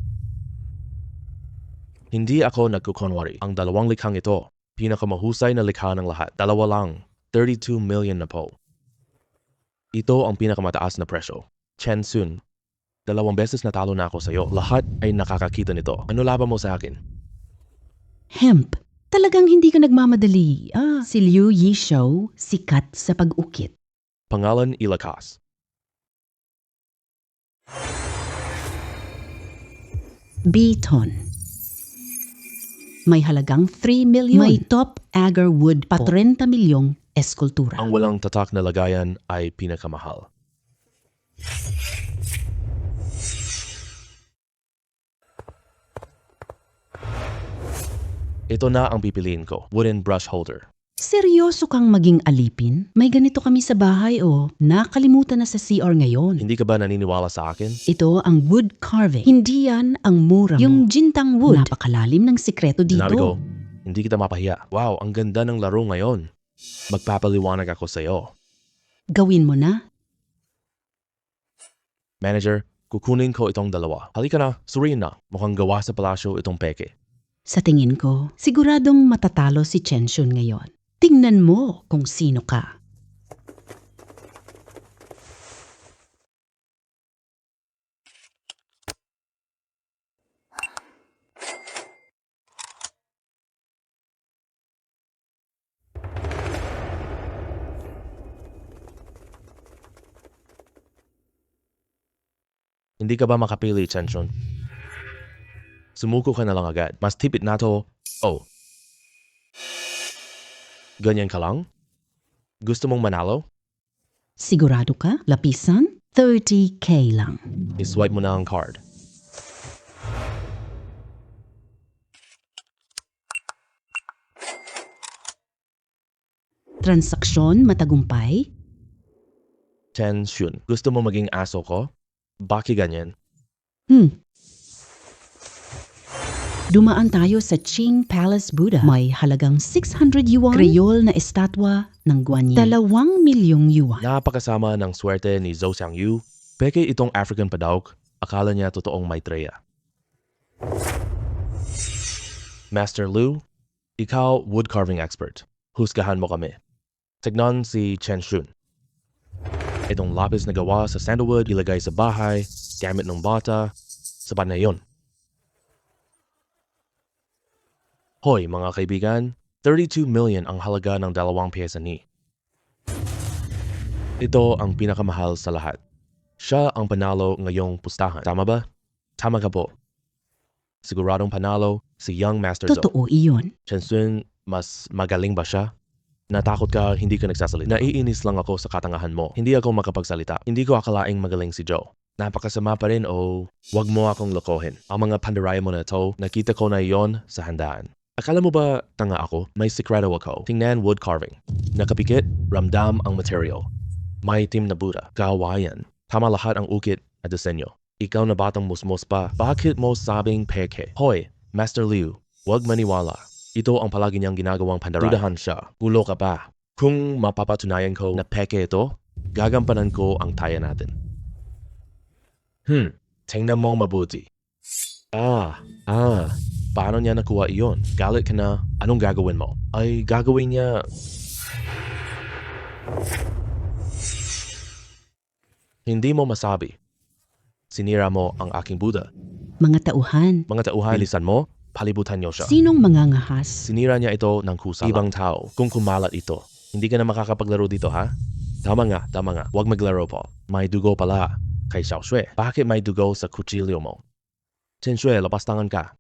Hindi ako nagkukunwari. Ang dalawang likhang ito, pinakamahusay na likha ng lahat. Dalawa lang, 32 million na po. Ito ang pinakamataas na presyo. Chen Sun, 2 beses natalo na ako sa iyo. Lahat ay nakakakita nito. Ano laban mo sa akin?
Hemp, talagang hindi ka nagmamadali. Si Liu Yisho, sikat sa pag-ukit.
Pangalan ilakas.
Beaton. May halagang 3 million. May top agar wood pa 30 milyong eskultura.
Ang walang tatak na lagayan ay pinakamahal. Ito na ang pipiliin ko, wooden brush holder.
Seryoso kang maging alipin? May ganito kami sa bahay nakalimutan na sa CR ngayon.
Hindi ka ba naniniwala sa akin?
Ito ang wood carving. Hindi yan ang mura mo. Yung jintang wood. Napakalalim ng sikreto dito.
Sinabi ko, hindi kita mapahiya. Wow, ang ganda ng laro ngayon. Magpapaliwanag ako sa iyo.
Gawin mo na.
Manager, kukunin ko itong dalawa. Halika na, suriin na. Mukhang gawa sa palasyo itong peke.
Sa tingin ko, siguradong matatalo si Chen Shun ngayon. Tingnan mo kung sino ka.
Hindi ka ba makapili, Chen Shun? Sumuko ka na lang agad. Mas tipid na to. Ganyan ka lang? Gusto mong manalo?
Sigurado ka? Lapisan? 30K lang.
I-swipe mo na ang card.
Transaksyon matagumpay?
Chen Shun, gusto mo maging aso ko? Bakit ganyan?
Dumaan tayo sa Qing Palace Buddha. May halagang 600 yuan. Kreyol na estatwa ng Guanyin. 2 milyong yuan.
Napakasama ng swerte ni Zhou Xiangyu. Peke itong African Padauk. Akala niya totoong Maitreya. Master Liu, ikaw wood carving expert. Husgahan mo kami. Tignan si Chen Shun. Itong lapis na gawa sa sandalwood, ilagay sa bahay, gamit ng bata, sapat na yun. Hoy mga kaibigan, 32 million ang halaga ng 2 pyesa ni. Ito ang pinakamahal sa lahat. Siya ang panalo ngayong pustahan. Tama ba? Tama ka po. Siguradong panalo si Young Master Zhou.
Totoo iyon.
Chen Shun, mas magaling ba siya? Natakot ka, hindi ka nagsasalita. Naiinis lang ako sa katangahan mo. Hindi ako makapagsalita. Hindi ko akalaing magaling si Zhou. Napakasama pa rin o wag mo akong lokohin. Ang mga pandaraya mo na ito, nakita ko na iyon sa handaan. Akala mo ba tanga ako? May sikreto ako. Tingnan wood carving. Nakapikit, ramdam ang material. May itim na Buddha. Kawayan. Tama lahat ang ukit at disenyo. Ikaw na batang musmos pa. Bakit mo sabing peke? Hoy, Master Liu, wag maniwala. Ito ang palagi niyang ginagawang pandaraya. Dudahan siya. Gulo ka pa. Kung mapapatunayan ko na peke ito, gagampanan ko ang taya natin. Tingnan mo mabuti. Paano niya nakuha iyon? Galit ka na, anong gagawin mo? Ay, gagawin niya... Hindi mo masabi. Sinira mo ang aking Buddha.
Mga tauhan.
Mga tauhan, bilisan mo, palibutan niyo siya.
Sinong mangangahas?
Sinira niya ito ng kusa. Ibang tao, kung kumalat ito. Hindi ka na makakapaglaro dito, ha? Tama nga. Huwag maglaro po. May dugo pala kay Xiao Shui. Bakit may dugo sa kutsilyo mo? Chen Shui, labas tangan ka.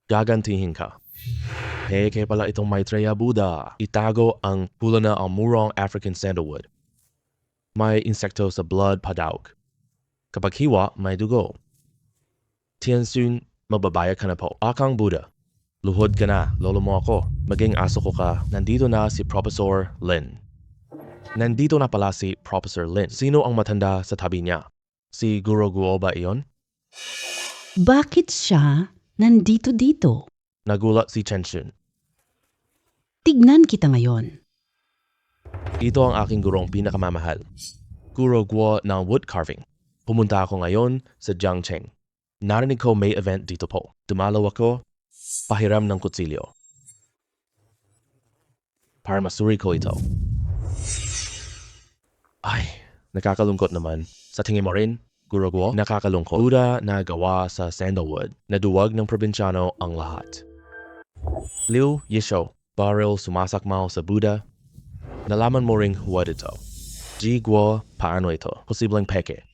Gagantihin ka. Peke pala itong Maitreya Buddha. Itago ang pula na ang murong African sandalwood. May insekto sa blood padauk. Kapag hiwa, may dugo. Tianxun, mababaya ka na po. Akang Buddha, luhod ka na, lolo mo ako. Maging aso ko ka, nandito na si Professor Lin. Nandito na pala si Professor Lin. Sino ang matanda sa tabi niya? Si Guro Guo ba iyon?
Bakit siya nandito dito?
Nagulat si Chen Shun.
Tignan kita ngayon.
Ito ang aking gurong pinakamamahal. Guro Guo ng wood carving. Pumunta ako ngayon sa Jiangcheng. Narinig ko may event dito po. Dumalaw ako, pahiram ng kutsilyo. Para masuri ko ito. Ay, nakakalungkot naman. Sa tingin mo rin, Guro Guo, nakakalungkot. Buddha na gawa sa sandalwood, na duwag ng probinsyano ang lahat. Liu Yishou, baril sumasakmal sa Buddha. Nalaman mo ring huwad ito. Ji Guo, paano ito? Posibleng peke.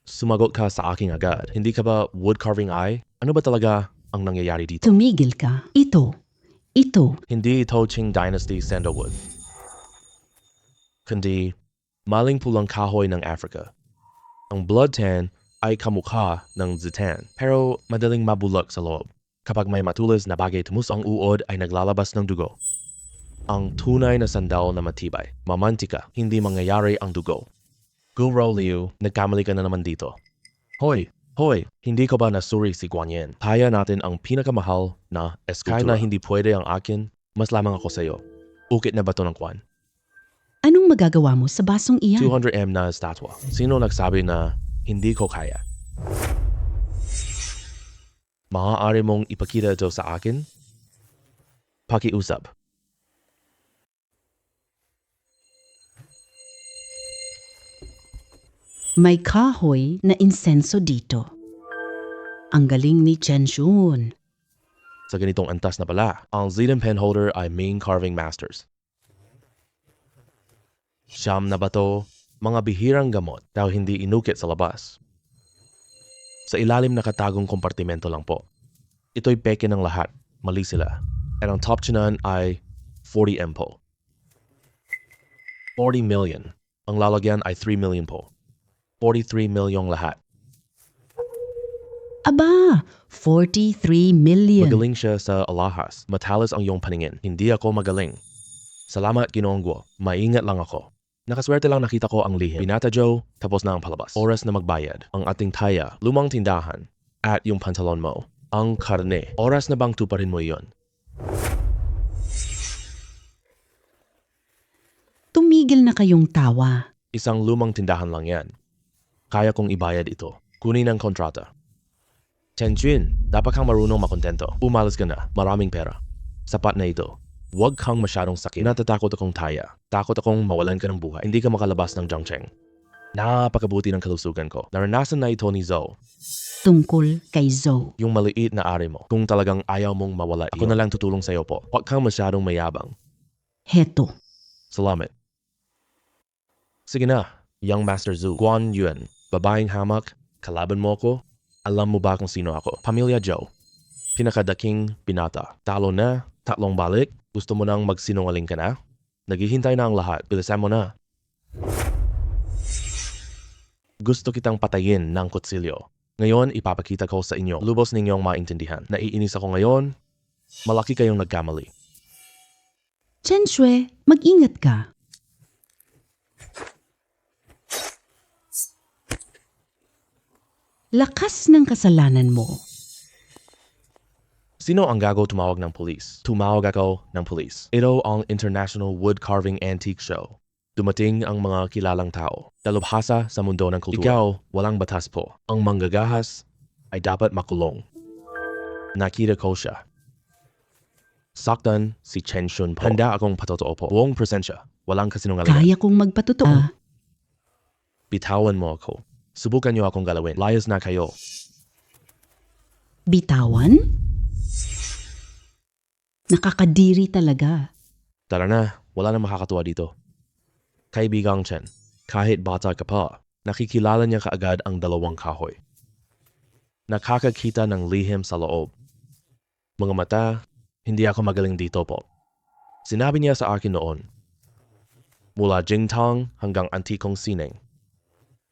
Sumagot ka sa aking agad. Hindi ka ba wood carving eye? Ano ba talaga ang nangyayari dito?
Tumigil ka. Ito.
Hindi ito Qing Dynasty sandalwood. Kundi maling pulang kahoy ng Africa. Ang blood tan ay kamukha ng zitan, pero madaling mabulok sa loob. Kapag may matulis na bagay tumus ang uod ay naglalabas ng dugo. Ang tunay na sandal na matibay, mamantika, hindi mangyayari ang dugo. Guro Liu, nagkamali ka na naman dito. Hoy, hindi ko ba nasuri si Guanyin? Kaya natin ang pinakamahal na eskultura. Kahit na hindi pwede ang akin, mas lamang ako sa iyo. Ukit na ba ito ng kwan?
Anong magagawa mo sa basong iyan?
200M na estatwa. Sino nagsabi na hindi ko kaya? Maaari mong ipakita ito sa akin? Pakiusap.
May kahoy na insenso dito. Ang galing ni Chen Shun.
Sa ganitong antas na pala, ang Zidane penholder ay main carving masters. Siyam na bato, mga bihirang gamot dahil hindi inukit sa labas. Sa ilalim nakatagong kompartimento lang po. Ito'y peke ng lahat, mali sila. At ang top chinan ay 40M po. 40 million. Ang lalagyan ay 3 million po. 43 milyong lahat.
Aba, 43 million.
Magaling siya sa alahas. Matalas ang iyong paningin. Hindi ako magaling. Salamat, Ginoong Guo. Maingat lang ako. Nakaswerte lang nakita ko ang lihim. Binata Joe, tapos na ang palabas. Oras na magbayad. Ang ating taya, lumang tindahan, at yung pantalon mo. Ang karne. Oras na bang tuparin mo iyon?
Tumigil na kayong tawa.
Isang lumang tindahan lang yan. Kaya kong ibayad ito. Kunin ang kontrata. Chen Jun, dapat kang marunong makontento. Umalis ka na. Maraming pera. Sapat na ito. Huwag kang masyadong sakit. Natatakot akong taya. Takot akong mawalan ka ng buhay. Hindi ka makalabas ng Zhongcheng. Napakabuti ng kalusugan ko. Naranasan na ito ni Zhou.
Tungkol kay Zoe.
Yung maliit na ari mo. Kung talagang ayaw mong mawala ako na lang tutulong sa'yo po. Huwag kang masyadong mayabang.
Heto.
Salamat. Sige na, Young Master Zhu. Guan Yuan, babaeng hamak, kalaban mo ko. Alam mo ba kung sino ako? Pamilya Zhou. Pinakadaking binata. Talo na, tatlong balik. Gusto mo nang magsinungaling ka na? Naghihintay na ang lahat. Bilisan mo na. Gusto kitang patayin ng kutsilyo. Ngayon, ipapakita ko sa inyo. Lubos ninyong maintindihan. Naiinis ako ngayon. Malaki kayong nagkamali.
Chen Shui, mag-ingat ka. Lakas ng kasalanan mo.
Sino ang gago tumawag ng pulis? Tumawag ako ng pulis. Ito ang International Wood Carving Antique Show. Dumating ang mga kilalang tao. Dalubhasa sa mundo ng kultura. Ikaw, walang batas po. Ang manggagahas ay dapat makulong. Nakita ko siya. Saktan si Chen Shun po. Handa akong patotoo po. Buong presensya. Walang kasinungalingan.
Kaya kong magpatotoo.
Bitawan mo ako. Subukan niyo akong galawin. Layas na kayo.
Bitawan? Nakakadiri talaga.
Tara na. Wala na makakatuwa dito. Kaibigang Chen, kahit bata ka pa, nakikilala niya kaagad ang dalawang kahoy. Nakakakita ng lihim sa loob. Mga mata, hindi ako magaling dito po. Sinabi niya sa akin noon, mula Jingtang hanggang antikong sineng.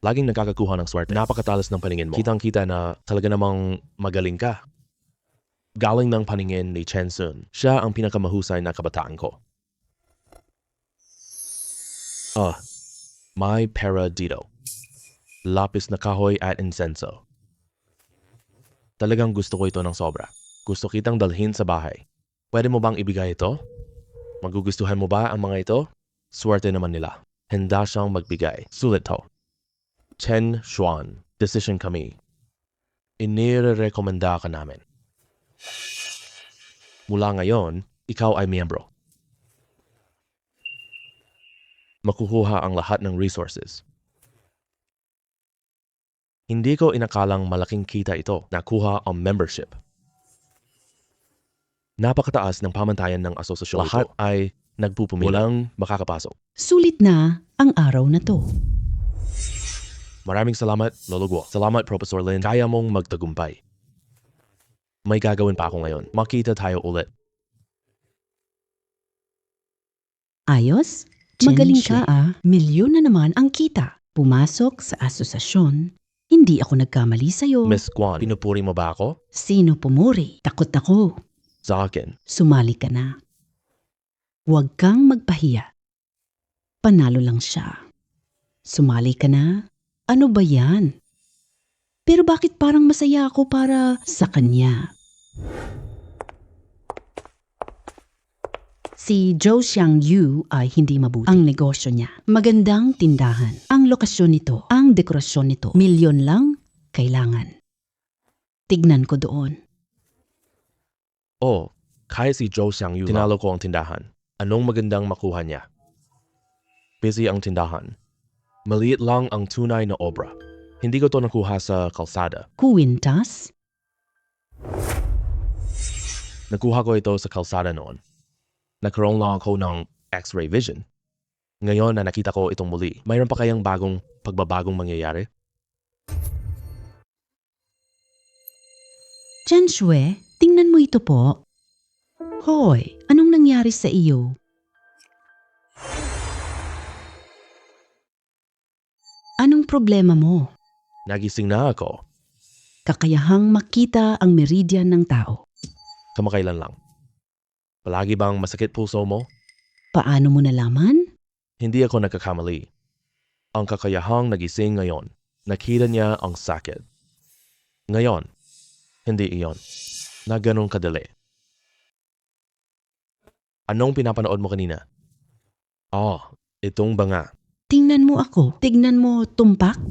Laging nakakakuha ng swerte. Napakatalas ng paningin mo. Kitang-kita na talaga namang magaling ka. Galing ng paningin ni Chen Sun. Siya ang pinakamahusay na kabataan ko. May pera dito. Lapis na kahoy at insenso. Talagang gusto ko ito ng sobra. Gusto kitang dalhin sa bahay. Pwede mo bang ibigay ito? Magugustuhan mo ba ang mga ito? Swerte naman nila. Handa siyang magbigay. Sulit to. Chen Xuan, decision kami. Inirekomenda ka namin. Mula ngayon, ikaw ay miyembro. Makukuha ang lahat ng resources. Hindi ko inakalang malaking kita ito. Nakuha ang membership. Napakataas ng pamantayan ng asosasyon. Lahat ay nagpupumili. Walang makakapasok.
Sulit na ang araw na to.
Maraming salamat, Lolo Guo. Salamat, Professor Lin. Kaya mong magtagumpay. May gagawin pa ako ngayon. Makita tayo ulit.
Ayos? Magaling ka Milyon na naman ang kita. Pumasok sa asosasyon. Hindi ako nagkamali sa'yo.
Miss Guan, pinupuri mo ba ako?
Sino pumuri? Takot ako.
Sa akin.
Sumali ka na. Huwag kang magpahiya. Panalo lang siya. Sumali ka na? Ano ba yan? Pero bakit parang masaya ako para sa kanya? Si Zhou Xiangyu ay hindi mabuti. Ang negosyo niya, magandang tindahan. Ang lokasyon nito, ang dekorasyon nito, milyon lang kailangan. Tignan ko doon.
Kaya si Zhou Xiangyu. Tinalo ko ang tindahan. Anong magandang makuha niya? Busy ang tindahan. Maliit lang ang tunay na obra. Hindi ko to nakuha sa kalsada.
Kuwintas?
Nakuha ko ito sa kalsada noon. Nagkaroon lang ako ng X-ray vision. Ngayon na nakita ko itong muli, mayroon pa kayang bagong pagbabagong mangyayari?
Chen Shui, tingnan mo ito po. Hoy, anong nangyari sa iyo? Anong problema mo?
Nagising na ako.
Kakayahang makita ang meridian ng tao.
Kamakailan lang. Palagi bang masakit puso mo?
Paano mo nalaman?
Hindi ako nagkakamali. Ang kakayahang nagising ngayon, nakita niya ang sakit. Ngayon, hindi iyon. Na ganun kadali. Anong pinapanood mo kanina? Itong banga.
Tingnan mo ako. Tignan mo tumpak.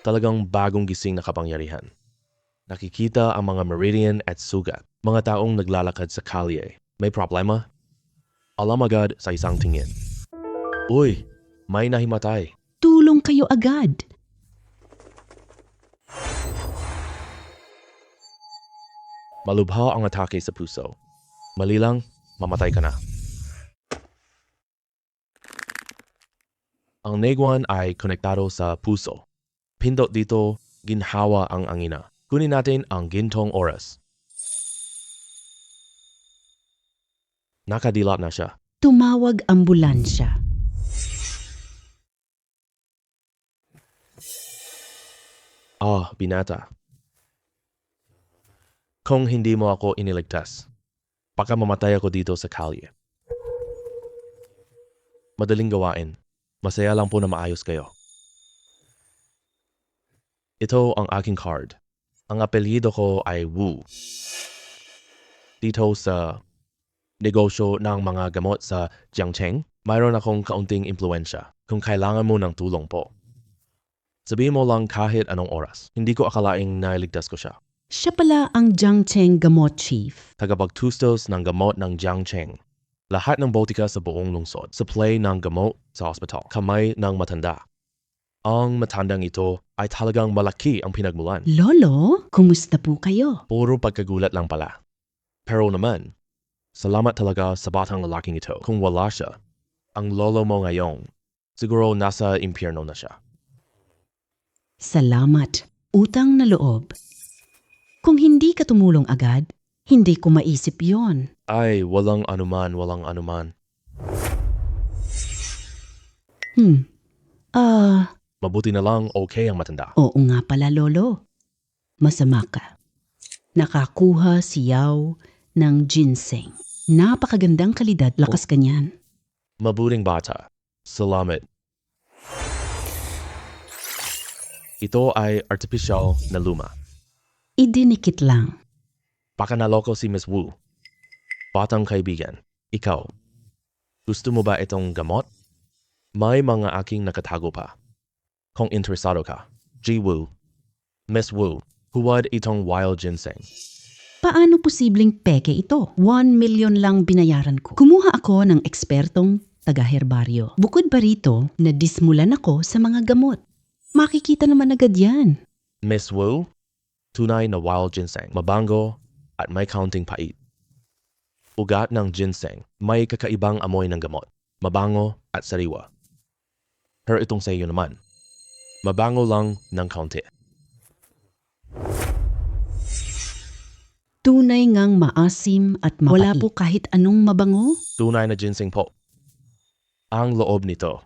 Talagang bagong gising na kapangyarihan. Nakikita ang mga meridian at sugat. Mga taong naglalakad sa kalye. May problema? Alam agad sa isang tingin. Uy, may nahimatay.
Tulong kayo agad.
Malubha ang atake sa puso. Mali lang, mamatay ka na. Ang negwan ay konektado sa puso. Pindot dito, ginhawa ang angina. Kunin natin ang gintong oras. Nakadilat na siya.
Tumawag ambulansya.
Binata. Kung hindi mo ako iniligtas, baka mamatay ako dito sa kalye. Madaling gawain. Masaya lang po na maayos kayo. Ito ang aking card. Ang apelyido ko ay Wu. Dito sa negosyo ng mga gamot sa Jiangcheng, mayroon akong kaunting impluensya kung kailangan mo ng tulong po. Sabihin mo lang kahit anong oras. Hindi ko akalaing nailigtas ko siya.
Siya pala ang Jiangcheng Gamot Chief.
Tagapagtustos ng gamot ng Jiangcheng. Lahat ng botika sa buong lungsod. Supply ng gamot sa ospital. Kamay ng matanda. Ang matandang ito ay talagang malaki ang pinagmulan.
Lolo, kumusta po kayo?
Puro pagkagulat lang pala. Pero naman, salamat talaga sa batang lalaking ito. Kung wala siya, ang lolo mo ngayon, siguro nasa impyerno na siya.
Salamat. Utang na loob. Kung hindi ka tumulong agad, hindi ko maisip yon.
Ay, walang anuman. Mabuti na lang okay ang matanda.
Oo nga pala, Lolo. Masama ka. Nakakuha si Yao ng ginseng. Napakagandang kalidad, lakas kanyan.
Mabuting bata. Salamat. Ito ay artificial na luma.
Idinikit lang.
Baka naloko si Miss Wu. Batang kaibigan, ikaw. Gusto mo ba itong gamot? May mga aking nakatago pa. Kung interesado ka, Ji Wu, Miss Wu, huwad itong wild ginseng.
Paano posibleng peke ito? 1 million lang binayaran ko. Kumuha ako ng ekspertong taga-herbaryo. Bukod ba rito, nadismulan ako sa mga gamot. Makikita naman agad yan.
Miss Wu, tunay na wild ginseng, mabango at may kaunting pait. Ugat ng ginseng, may kakaibang amoy ng gamot, mabango at sariwa. Pero itong sa iyo naman, mabango lang ng kaunti.
Tunay ngang maasim at mapait. Wala po kahit anong mabango.
Tunay na ginseng po. Ang loob nito,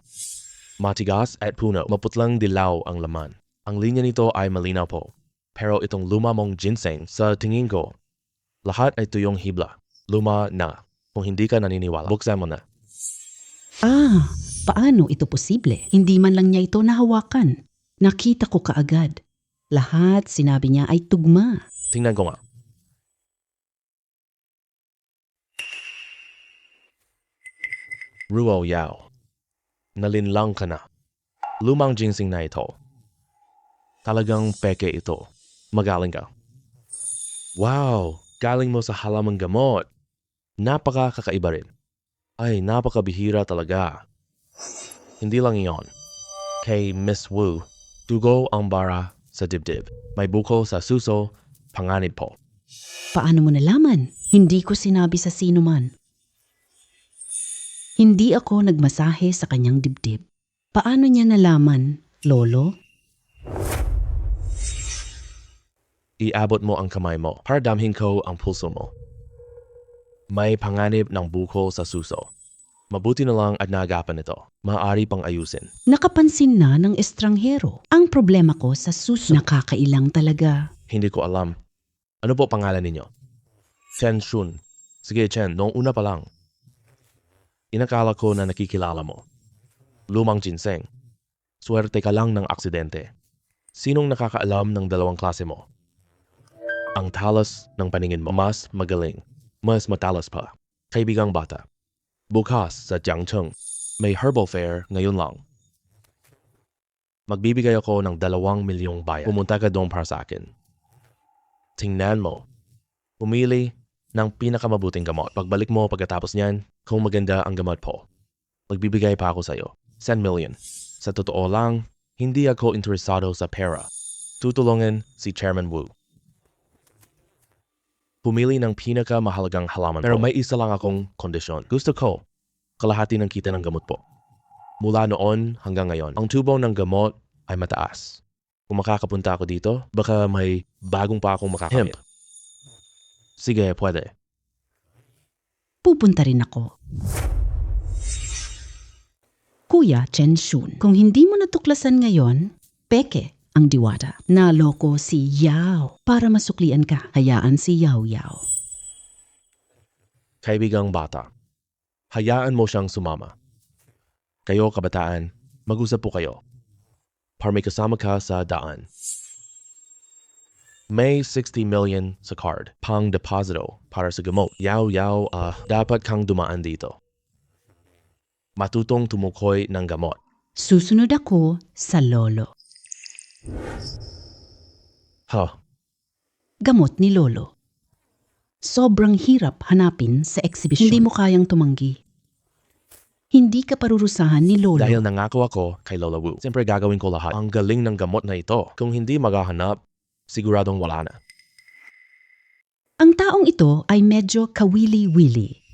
matigas at puno, maputlang dilaw ang laman. Ang linya nito ay malinaw po. Pero itong luma mong ginseng, sa tingin ko, lahat ay tuyong hibla. Luma na. Kung hindi ka naniniwala, buksan mo na.
Paano ito posible? Hindi man lang niya ito nahawakan. Nakita ko kaagad. Lahat sinabi niya ay tugma.
Tingnan ko nga. Ruo Yao. Nalinlang ka na. Lumang ginseng na ito. Talagang peke ito. Magaling ka. Wow! Galing mo sa halamang gamot. Napaka-kakaiba rin. Ay, napakabihira talaga. Hindi lang iyon. Kay Miss Wu, dugo ang bara sa dibdib. May buko sa suso, panganib po.
Paano mo nalaman? Hindi ko sinabi sa sino man. Hindi ako nagmasahe sa kanyang dibdib. Paano niya nalaman, Lolo?
Iabot mo ang kamay mo para damhin ko ang pulso mo. May panganib ng buko sa suso. Mabuti na lang at naagapan ito. Maaari pang ayusin.
Nakapansin na ng estranghero. Ang problema ko sa suso. Nakakailang talaga.
Hindi ko alam. Ano po pangalan ninyo? Chen Shun. Sige, Chen, noong una pa lang. Inakala ko na nakikilala mo. Lumang ginseng. Swerte ka lang ng aksidente. Sinong nakakaalam ng dalawang klase mo? Ang talas ng paningin mo. Mas magaling. Mas matalas pa. Kaibigang bata. Bukas sa Jiangcheng. May herbal fair ngayon lang. Magbibigay ako ng 2 milyong bayan. Pumunta ka doon para sa akin. Tingnan mo. Pumili ng pinakamabuting gamot. Pagbalik mo pagkatapos niyan, kung maganda ang gamot po, magbibigay pa ako sa iyo. 10 million. Sa totoo lang, hindi ako interesado sa pera. Tutulungan si Chairman Wu. Pumili ng pinakamahalagang halaman pero may isa lang akong kondisyon. Gusto ko, kalahati ng kita ng gamot po. Mula noon hanggang ngayon, ang tubo ng gamot ay mataas. Kung makakapunta ako dito, baka may bagong pa akong makakamit. Sige, pwede.
Pupunta rin ako. Kuya Chen Shun, kung hindi mo natuklasan ngayon, peke ang diwata. Naloko si Yao para masuklian ka. Hayaan si Yao Yao.
Kaibigang bata, hayaan mo siyang sumama. Kayo, kabataan, mag-usap po kayo. Para may kasama ka sa daan. May 60 million sa card, pang deposito para sa gamot. Yaw, dapat kang dumaan dito. Matutong tumukoy ng gamot.
Susunod ako sa lolo. Gamot ni lolo. Sobrang hirap hanapin sa exhibition. Hindi mo kayang tumanggi. Hindi ka parurusahan ni lolo.
Dahil nangako ako kay Lola Wu, siyempre gagawin ko lahat. Ang galing ng gamot na ito. Kung hindi maghahanap, siguradong wala na.
Ang taong ito ay medyo kawili-wili.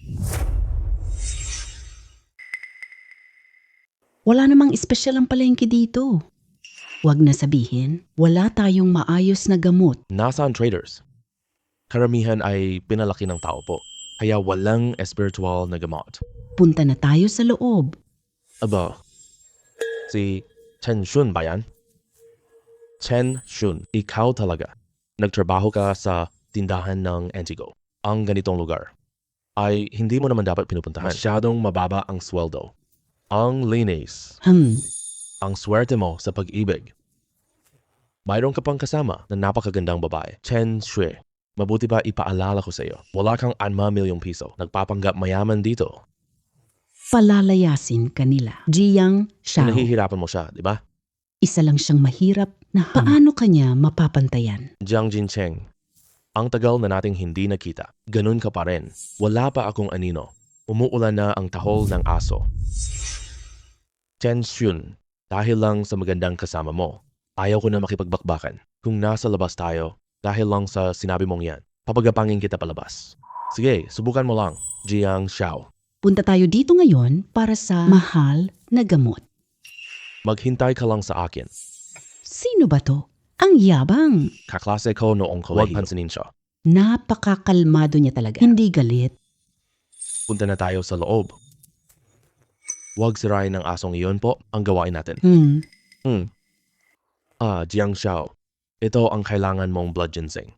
Wala namang espesyal ang palengke dito. Huwag na sabihin, wala tayong maayos na gamot.
Nasaan traders? Karamihan ay pinalaki ng tao po. Kaya walang espiritual na gamot.
Punta na tayo sa loob.
Aba, si Chen Shun ba yan? Chen Shun, ikaw talaga. Nagtrabaho ka sa tindahan ng Antigo. Ang ganitong lugar ay hindi mo naman dapat pinupuntahan. Masyadong mababa ang sweldo. Ang linis. Ang swerte mo sa pag-ibig. Mayroon ka pang kasama na napakagandang babae. Chen Shui. Mabuti pa ipaalala ko sa iyo. Wala kang 5 milyong piso. Nagpapanggap mayaman dito.
Palalayasin kanila. Jiang Xiao.
Nahihirapan mo siya, di ba?
Isa lang siyang mahirap na paano kanya mapapantayan.
Jiang Jincheng, ang tagal na nating hindi nakita. Ganun ka pa rin. Wala pa akong anino. Umuulan na ang tahol ng aso. Chen Shun, dahil lang sa magandang kasama mo, ayaw ko na makipagbakbakan. Kung nasa labas tayo, dahil lang sa sinabi mong yan, papagapangin kita palabas. Sige, subukan mo lang, Jiang Xiao.
Punta tayo dito ngayon para sa mahal na gamot.
Maghintay ka lang sa akin.
Sino ba to? Ang yabang.
Kaklase ko noong kolehiyo. Huwag pansinin siya.
Napakakalmado niya talaga. Hindi galit.
Punta na tayo sa loob. Huwag sirain ng asong iyon po ang gawain natin. Jiang Xiao. Ito ang kailangan mong blood ginseng.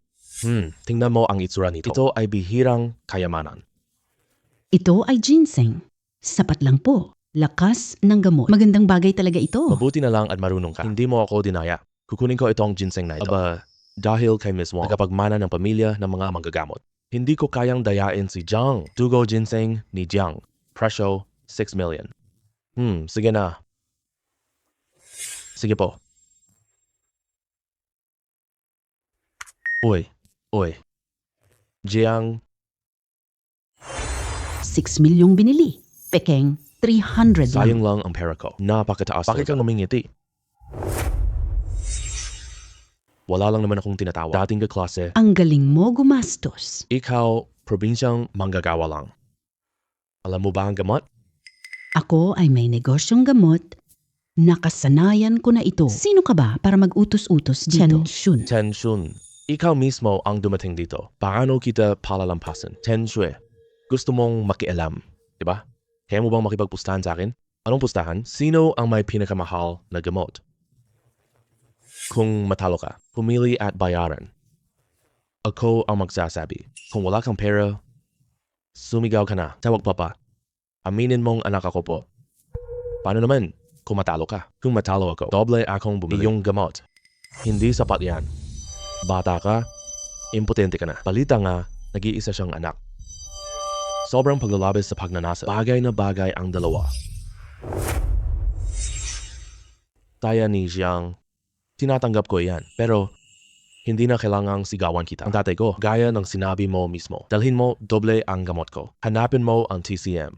Tingnan mo ang itsura nito. Ito ay bihirang kayamanan.
Ito ay ginseng. Sapat lang po. Lakas ng gamot. Magandang bagay talaga ito.
Mabuti na lang at marunong ka. Hindi mo ako dinaya. Kukunin ko itong ginseng na ito. Aba, dahil kay Miss Wong, nagkapagmana ng pamilya ng mga manggagamot. Hindi ko kayang dayain si Jiang. Dugo ginseng ni Jiang. Presyo, 6 million. Sige na. Sige po. Uy. Jiang,
6 milyong binili. Pekeng, 300 lang.
sayang lang ang pera ko. Napakataas. Bakit kang umingiti? Wala lang naman akong tinatawag. Dating kaklase.
Ang galing mo gumastos.
Ikaw, probinsyang manggagawa lang. Alam mo ba ang gamot?
Ako ay may negosyong gamot. Nakasanayan ko na ito. Sino ka ba para mag-utos-utos dito? Chen Shun.
Chen Shun, ikaw mismo ang dumating dito. Paano kita palalampasin? Chen Shui, gusto mong makialam, di ba? Kaya mo bang makipagpustahan sa akin? Anong pustahan? Sino ang may pinakamahal na gamot? Kung matalo ka, pumili at bayaran. Ako ang magsasabi. Kung wala kang pera, Sumigaw ka na. Tawag pa. Aminin mong anak ako po. Paano naman kung matalo ka? Kung matalo ako, doble akong bumili. Iyong gamot. Hindi sapat yan. Bata ka, impotente ka na. Balita nga, nag-iisa siyang anak. Sobrang paglalabis sa pagnanasa. Bagay na bagay ang dalawa. Taya ni Jiang, tinatanggap ko yan. Pero, hindi na kailangang sigawan kita. Ang tatay ko, gaya ng sinabi mo mismo. Dalhin mo doble ang gamot ko. Hanapin mo ang TCM.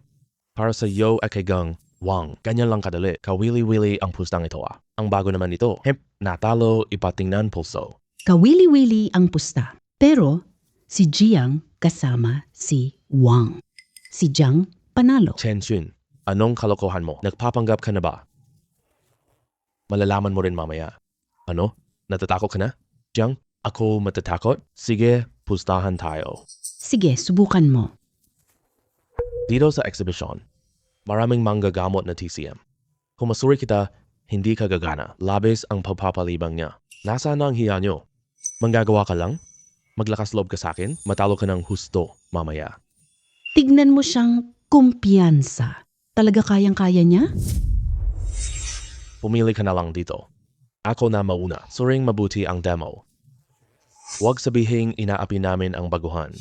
Para sa iyo at kay Gang Wang. Ganyan lang kadali. Kawili-wili ang pustang ito ah. Ang bago naman ito. Natalo, ipatingnan pulso.
Kawili-wili ang pusta. Pero si Jiang kasama si Wang. Si Jiang panalo.
Chen Xun, anong kalokohan mo? Nagpapanggap ka na ba? Malalaman mo rin mamaya. Ano? Natatakot ka na? Jiang, ako matatakot? Sige, pustahan tayo.
Sige, subukan mo.
Dito sa exhibition, maraming manggagamot na TCM. Kung masuri kita, hindi ka gagana. Labis ang pagpapalibang niya. Nasaan na ang hiya nyo? Manggagawa ka lang? Maglakas loob ka sa akin? Matalo ka ng husto mamaya.
Tignan mo siyang kumpiyansa. Talaga kayang-kaya niya?
Pumili ka na lang dito. Ako na mauna. Suring mabuti ang demo. Huwag sabihing inaapi namin ang baguhan.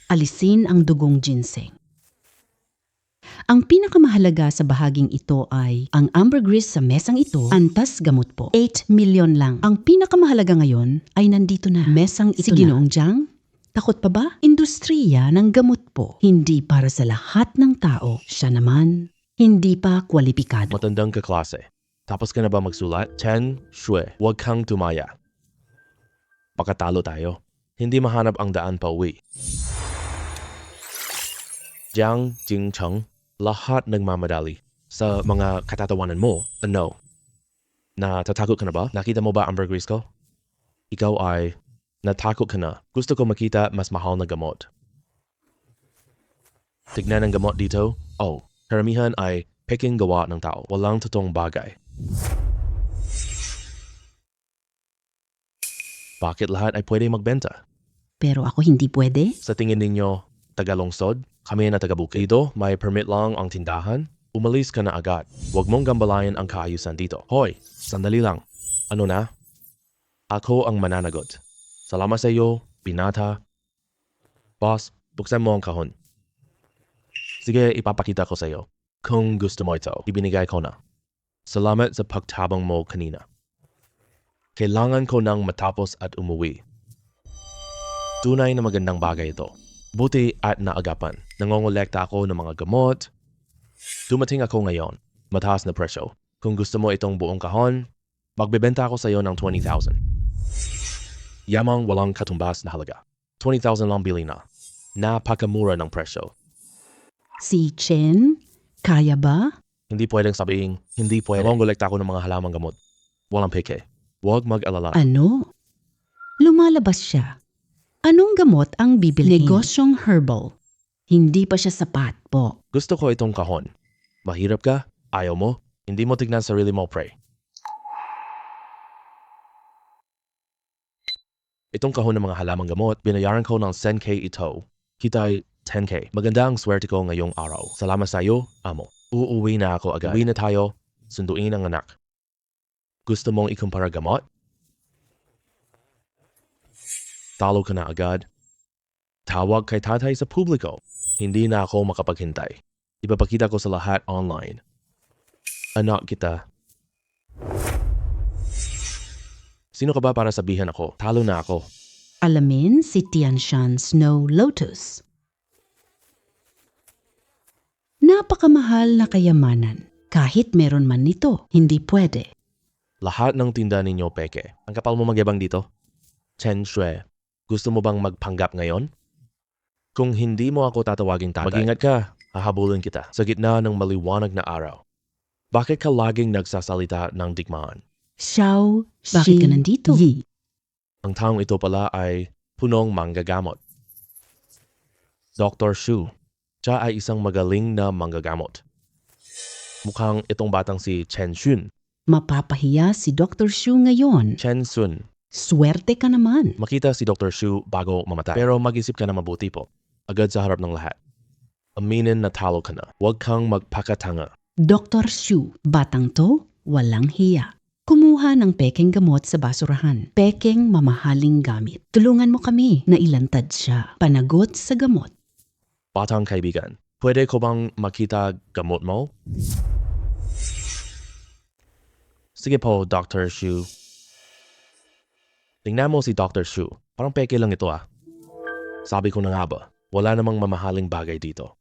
Alisin ang dugong ginseng. Ang pinakamahalaga sa bahaging ito ay ang ambergris sa mesang ito, antas gamot po. 8 million lang. Ang pinakamahalaga ngayon ay nandito na. Mesang ito na. Ginoong Jiang, takot pa ba? Industriya ng gamot po. Hindi para sa lahat ng tao. Siya naman, hindi pa kwalipikado.
Matandang kaklase. Tapos ka na ba magsulat? Chen Shui, huwag kang tumaya. Pakatalo tayo. Hindi mahanap ang daan pa uwi. Jiang Jingcheng, lahat nagmamadali. Sa mga katatawanan mo, ano? Natatakot ka na ba? Nakita mo ba ang ambergris ko? Ikaw ay natakot ka na. Gusto ko makita mas mahal na gamot. Tignan ang gamot dito. Oh, karamihan ay peking gawa ng tao. Walang totoong bagay. Bakit lahat ay pwede magbenta?
Pero ako hindi pwede.
Sa tingin ninyo, tagalungsod? Kami na taga-bukid. Dito, may permit lang ang tindahan. Umalis ka na agad. Huwag mong gambalayan ang kaayusan dito. Hoy, sandali lang. Ano na? Ako ang mananagot. Salamat sa iyo, binata. Boss, buksan mo ang kahon. Sige, ipapakita ko sa iyo. Kung gusto mo ito, ibinigay ko na. Salamat sa pagtabang mo kanina. Kailangan ko nang matapos at umuwi. Tunay na magandang bagay ito. Buti at naagapan. Nangongolekta ako ng mga gamot. Dumating ako ngayon. Mataas na presyo. Kung gusto mo itong buong kahon, magbebenta ako sa iyo ng 20,000. Yamang walang katumbas na halaga. 20,000 lang bili na. Napakamura ng presyo.
Si Chen, kaya ba?
Hindi pwedeng sabihin, hindi pwede. Nangongolekta ako ng mga halamang gamot. Walang peke. Huwag mag-alala.
Ano? Lumalabas siya. Anong gamot ang bibilhin? Negosyong herbal. Hindi pa siya sapat po.
Gusto ko itong kahon. Mahirap ka? Ayaw mo? Hindi mo tignan sarili mo, pre. Itong kahon ng mga halamang gamot, binayaran ko ng 10K ito. Kita'y 10K. Maganda ang swerte ko ngayong araw. Salamat sa iyo, amo. Uuwi na ako agad. Uwi na tayo. Sunduin ang anak. Gusto mong ikumpara gamot? Talo ka na agad. Tawag kay tatay sa publiko. Hindi na ako makapaghintay. Ipapakita ko sa lahat online. Anak kita. Sino ka ba para sabihan ako? Talo na ako.
Alamin si Tianshan Snow Lotus. Napakamahal na kayamanan. Kahit meron man nito, hindi pwede.
Lahat ng tinda ninyo peke. Ang kapal mo magyabang dito? Chen Shui, gusto mo bang magpanggap ngayon? Kung hindi mo ako tatawaging tatay, mag-ingat ka. Hahabulin kita sa gitna ng maliwanag na araw. Bakit ka laging nagsasalita ng digmaan?
Xiao, bakit ka nandito? Yi.
Ang taong ito pala ay punong manggagamot. Dr. Shu, siya ay isang magaling na manggagamot. Mukhang itong batang si Chen Xun.
Mapapahiya si Dr. Shu ngayon.
Chen Sun,
Swerte ka naman.
Makita si Dr. Shu bago mamatay. Pero mag-isip ka na mabuti po. Agad sa harap ng lahat. Aminin na talo ka na. Huwag kang magpakatanga.
Dr. Shu, batang to, walang hiya. Kumuha ng pekeng gamot sa basurahan. Pekeng mamahaling gamit. Tulungan mo kami na ilantad siya. Panagot sa gamot.
Batang kaibigan, pwede ko bang makita gamot mo? Sige po, Dr. Shu. Tingnan mo si Dr. Shu. Parang peke lang ito ah. Sabi ko na nga ba, wala namang mamahaling bagay dito.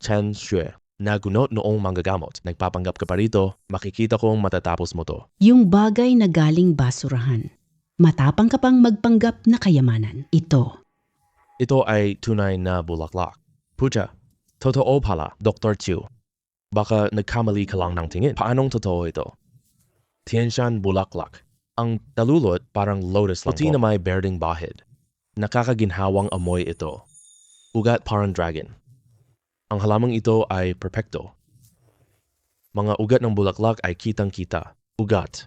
Chen Xue, nagunot noong manggagamot. Nagpapanggap ka pa rito, makikita kong matatapos mo to.
Yung bagay na galing basurahan. Matapang ka pang magpanggap na kayamanan. Ito.
Ito ay tunay na bulaklak. Pucha, totoo pala, Dr. Chu. Baka nagkamali ka lang ng tingin. Paanong totoo ito? Tianshan bulaklak. Ang talulot parang lotus lang puti na may berdeng bahid. Nakakaginhawang amoy ito. Ugat parang dragon. Ang halamang ito ay perpekto. Mga ugat ng bulaklak ay kitang-kita. Ugat.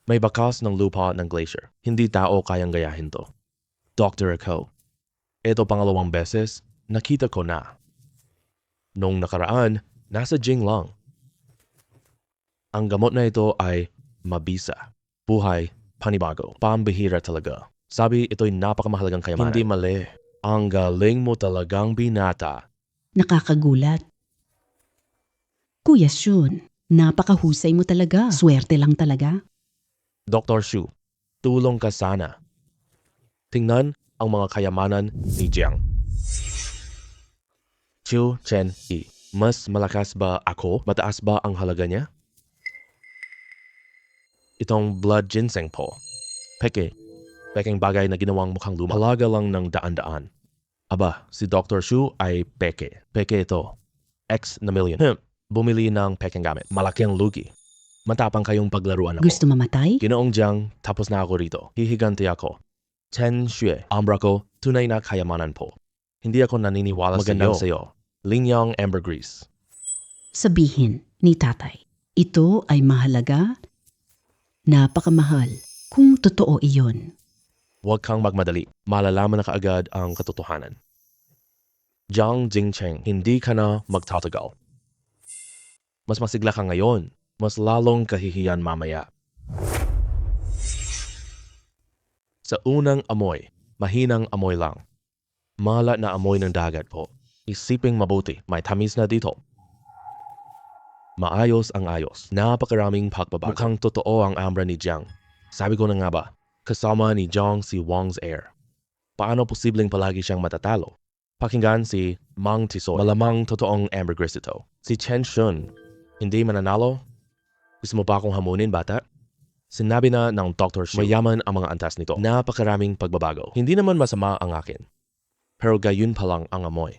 May bakas ng lupa ng glacier. Hindi tao kayang gayahin to. Dr. Ako. Ito pangalawang beses, nakita ko na. Nung nakaraan, nasa Jing lang. Ang gamot na ito ay mabisa. Buhay, panibago, pambihira talaga. Sabi ito'y napakamahalagang kayamanan. Hindi mali. Ang galing mo talagang binata.
Nakakagulat. Kuya Shun, napakahusay mo talaga. Swerte lang talaga.
Dr. Shu, tulong ka sana. Tingnan ang mga kayamanan ni Jiang. Chu Chen Yi, mas malakas ba ako? Mataas ba ang halaga niya? Itong blood ginseng po. Peke. Pekeng bagay na ginawang mukhang luma. Halaga lang ng daan-daan. Aba, si Dr. Shu ay peke. Peke ito. X na million. Bumili ng pekeng gamit. Malaki ang lugi. Matapang kayong paglaruan ako.
Gusto mamatay?
Ginoong Jiang, tapos na ako rito. Hihiganti ako. Chen Xue, ambra ko, tunay na kayamanan po. Hindi ako naniniwala
Magandang
sa iyo. Lingyang ambergris.
Sabihin ni tatay, ito ay mahalaga, napakamahal, kung totoo iyon.
Huwag kang magmadali. Malalaman na kaagad ang katotohanan. Jiang Jingcheng, hindi ka na magtatagal. Mas masigla ka ngayon. Mas lalong kahihiyan mamaya. Sa unang amoy, mahinang amoy lang. Malat na amoy ng dagat po. Isiping mabuti, may tamis na dito. Maayos ang ayos. Napakaraming pagbabago. Mukhang totoo ang ambra ni Jiang. Sabi ko na nga ba, kasama ni Jiang si Wang's heir. Paano posibleng palagi siyang matatalo? Pakinggan si Mang Tisoy. Malamang totoong ambergris ito. Si Chen Shun, hindi mananalo? Gusto mo pa akong hamunin, bata? Sinabi na ng Dr. Shu, mayaman ang mga antas nito. Napakaraming pagbabago. Hindi naman masama ang akin. Pero gayon pa lang ang amoy.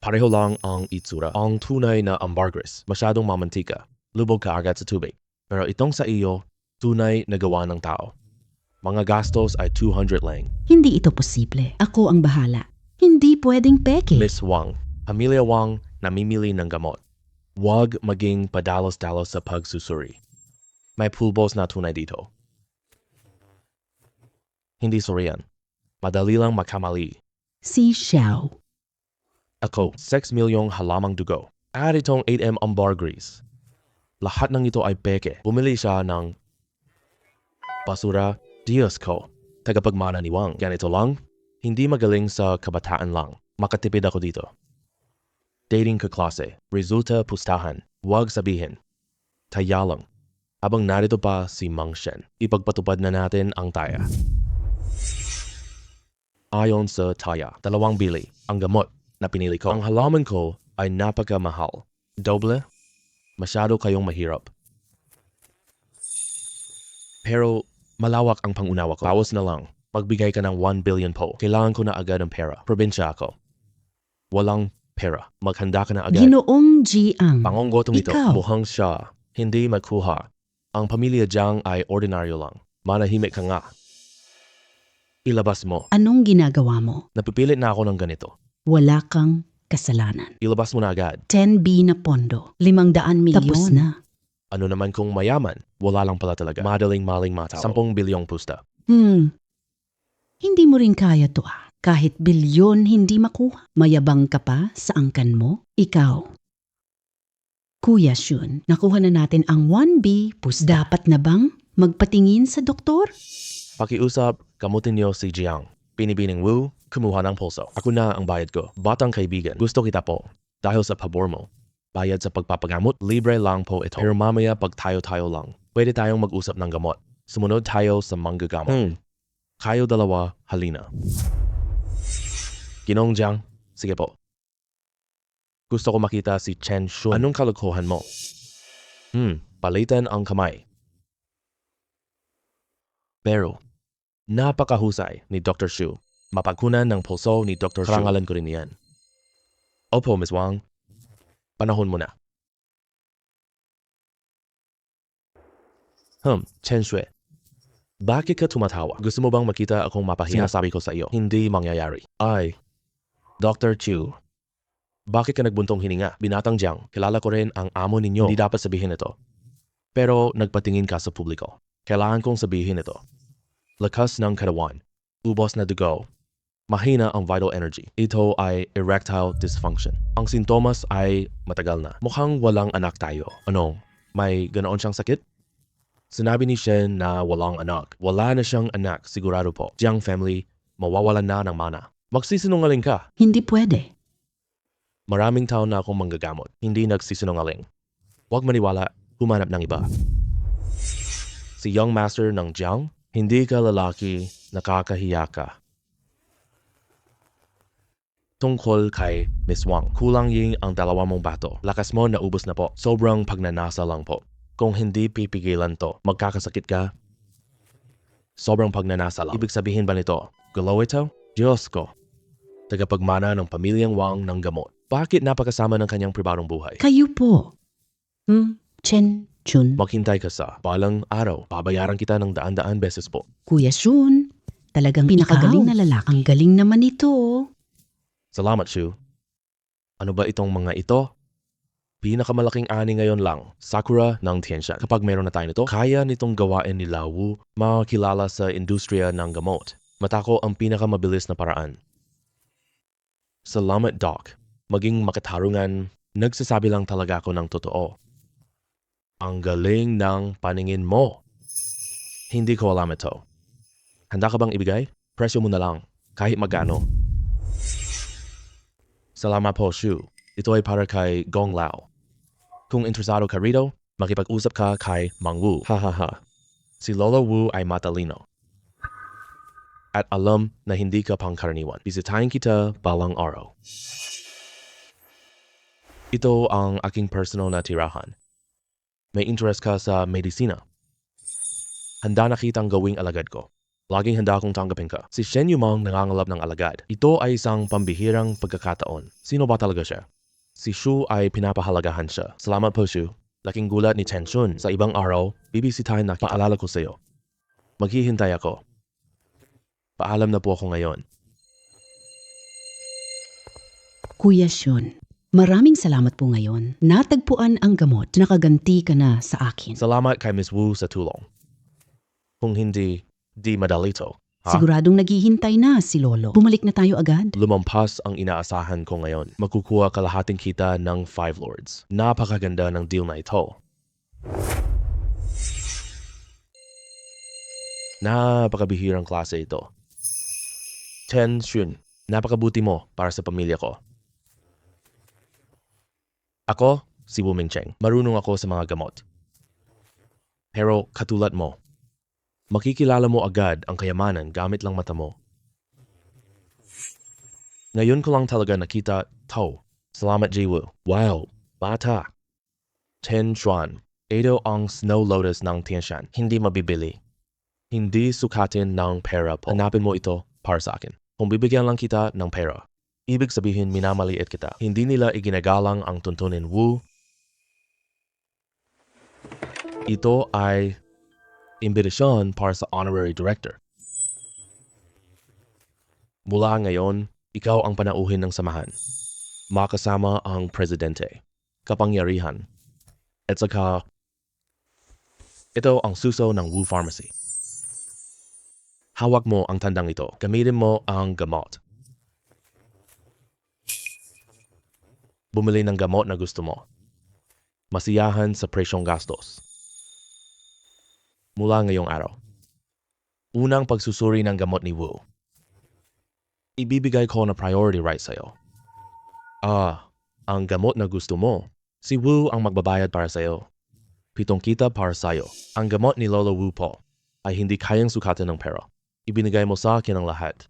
Pareho lang ang itsura. Ang tunay na ambergris, masyadong mamantika. Lubog ka agad sa tubig. Pero itong sa iyo, tunay na gawa ng tao. Mga gastos ay 200 lang.
Hindi ito posible. Ako ang bahala. Hindi pwedeng peke.
Miss Wang, Pamilya Wang namimili ng gamot. Huwag maging padalos-dalos sa pagsusuri. May pulbos na tunay dito. Hindi surian. Madali lang makamali.
Si Xiao.
Ako, 6 milyong halamang dugo. At itong 8M ambergris. Lahat ng ito ay peke. Bumili siya ng basura. Diyos ko, tagapagmana ni Wang. Ganito lang, hindi magaling sa kabataan lang. Makatipid ako dito. Dating kaklase, resulta pustahan, huwag sabihin. Taya lang. Habang narito pa si Mang Shen, ipagpatupad na natin ang taya. Ayon sa taya, 2 bili ang gamot na pinili ko. Ang halaman ko ay napakamahal. Doble? Masyado kayong mahirap. Pero malawak ang pangunawa ko. Bawas na lang. Magbigay ka ng 1 billion po. Kailangan ko na agad ng pera. Probinsya ako. Walang pera. Maghanda ka na agad.
Ginoong Jiang.
Pangongotong ito.
Ikaw.
Mukhang siya. Hindi makuha. Ang pamilya Jiang ay ordinaryo lang. Manahimik ka nga. Ilabas mo.
Anong ginagawa mo?
Napipilit na ako ng ganito.
Wala kang kasalanan.
Ilabas mo na agad.
10B na pondo. 500 milyon. Tapos na.
Ano naman kung mayaman? Wala lang pala talaga. Madaling maling mataw. 10 bilyong pusta.
Hindi mo rin kaya to ah. Kahit bilyon hindi makuha. Mayabang ka pa sa angkan mo? Ikaw. Kuya Shun, nakuha na natin ang 1B. Dapat na bang magpatingin sa doktor?
Pakiusap, gamutin niyo si Jiang. Pinibining Wu, kumuha ng pulso. Ako na ang bayad ko. Batang kaibigan, gusto kita po. Dahil sa pabor mo. Bayad sa pagpapagamot, libre lang po ito. Pero mamaya pag tayo-tayo lang, pwede tayong mag-usap ng gamot. Sumunod tayo sa manggagamot. Kayo dalawa, halina. Ginong Jiang, sige po. Gusto ko makita si Chen Shun. Anong kalokohan mo? Palitan ang kamay. Pero, napakahusay ni Dr. Shu. Mapagkunan ng pulso ni Dr. Shu. Karangalan ko rin yan. Opo, Ms. Wang. Panahon mo na. Chen Shui. Bakit ka tumatawa? Gusto mo bang makita akong mapahinga? Sinasabi ko sa iyo, hindi mangyayari. Ay, Dr. Chu. Bakit ka nagbuntong hininga? Binatang Jiang, kilala ko rin ang amo ninyo. Hindi dapat sabihin ito. Pero nagpatingin ka sa publiko. Kailangan kong sabihin ito. Lakas ng katawan. Ubos na dugo. Mahina ang vital energy. Ito ay erectile dysfunction. Ang sintomas ay matagal na. Mukhang walang anak tayo. Ano? May ganoon siyang sakit? Sinabi ni Shen na walang anak. Wala na siyang anak, sigurado po. Jiang family, mawawalan na ng mana. Magsisinungaling ka.
Hindi pwede.
Maraming taon na akong manggagamot. Hindi nagsisinungaling. Huwag maniwala, humanap ng iba. Si young master ng Jiang, hindi ka lalaki, nakakahiya ka. Tungkol kay Miss Wang, kulang ying ang dalawa mong bato. Lakas mo naubos na po. Sobrang pagnanasa lang po. Kung hindi pipigilan to, magkakasakit ka. Sobrang pagnanasa lang. Ibig sabihin ba nito, gulo ito? Diyos ko. Tagapagmana ng pamilyang Wang ng gamot. Bakit napakasama ng kanyang pribadong buhay?
Kayo po. Chen Chun.
Maghintay ka sa balang araw. Babayaran kita ng daan-daan beses po.
Kuya Shun, talagang pinakagaling na lalaki. Ang galing naman ito.
Salamat, Shu. Ano ba itong mga ito? Pinakamalaking ani ngayon lang, Sakura ng Tianshan. Kapag meron na tayo nito, kaya nitong gawain ni Lao Wu makakilala sa industriya ng gamot. Matako ang pinakamabilis na paraan. Salamat, Doc. Maging makatarungan, nagsasabi lang talaga ako ng totoo. Ang galing ng paningin mo. Hindi ko alam ito. Handa ka bang ibigay? Presyo mo na lang, kahit magkano. Salamat po, Shu. Ito ay para kay Gong Lao. Kung interesado ka rito, makipag-usap ka kay Mang Wu. Hahaha. Si Lola Wu ay matalino. At alam na hindi ka pangkaraniwan. Bisitahin kita balang araw. Ito ang aking personal na tirahan. May interest ka sa medisina. Handa na kitang gawing alagad ko. Laging handa akong tanggapin ka. Si Shen Yumang nangangalap ng alagad. Ito ay isang pambihirang pagkakataon. Sino ba talaga siya? Si Shu ay pinapahalagahan siya. Salamat po, Shu. Laking gulat ni Chen Shun. Sa ibang araw, bibisitahin na paalala ko sa iyo. Maghihintay ako. Paalam na po ako ngayon.
Kuya Shun, maraming salamat po ngayon. Natagpuan ang gamot. Nakaganti ka na sa akin.
Salamat kay Miss Wu sa tulong. Kung hindi, di madali to. Ha?
Siguradong naghihintay na si Lolo. Bumalik na tayo agad.
Lumampas ang inaasahan ko ngayon. Makukuha kalahating kita ng 5 lords. Napakaganda ng deal na ito. Napakabihirang klase ito. Chen Shun, napakabuti mo para sa pamilya ko. Ako, si Wu Mingcheng. Marunong ako sa mga gamot. Pero katulad mo, makikilala mo agad ang kayamanan gamit lang mata mo. Ngayon ko lang talaga nakita, Tao. Salamat, Jiwu. Wow, bata. Chen Xuan. Ito ang Snow Lotus ng Tianshan. Hindi mabibili. Hindi sukatin ng pera po. Hanapin mo ito para sa akin. Kung bibigyan lang kita ng pera, ibig sabihin minamaliit kita. Hindi nila iginagalang ang tuntunin Wu. Ito ay imbitasyon para sa honorary director. Mula ngayon, ikaw ang panauhin ng samahan. Makasama ang presidente, kapangyarihan, at saka ito ang suso ng Wu Pharmacy. Hawak mo ang tandang ito. Gamitin mo ang gamot. Bumili ng gamot na gusto mo. Masiyahan sa presyong gastos. Mula ngayong araw. Unang pagsusuri ng gamot ni Wu. Ibibigay ko na priority right sa'yo. Ang gamot na gusto mo. Si Wu ang magbabayad para sa'yo. 7 kita para sa'yo. Ang gamot ni Lolo Wu po ay hindi kayang sukatan ng pera. Ibinigay mo sa akin ang lahat.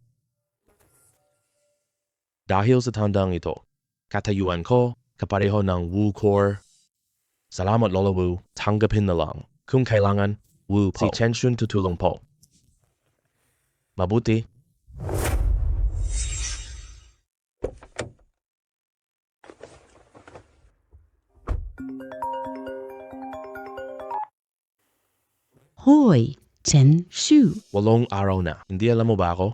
Dahil sa tandang ito, katayuan ko, kapareho ng Wu Core. Salamat Lolo Wu, tanggapin na lang. Kung kailangan, Wu po. Si Chenshun tutulong po. Mabuti.
Hoy, Chen Shu.
8 araw na. Hindi alam mo ba ako?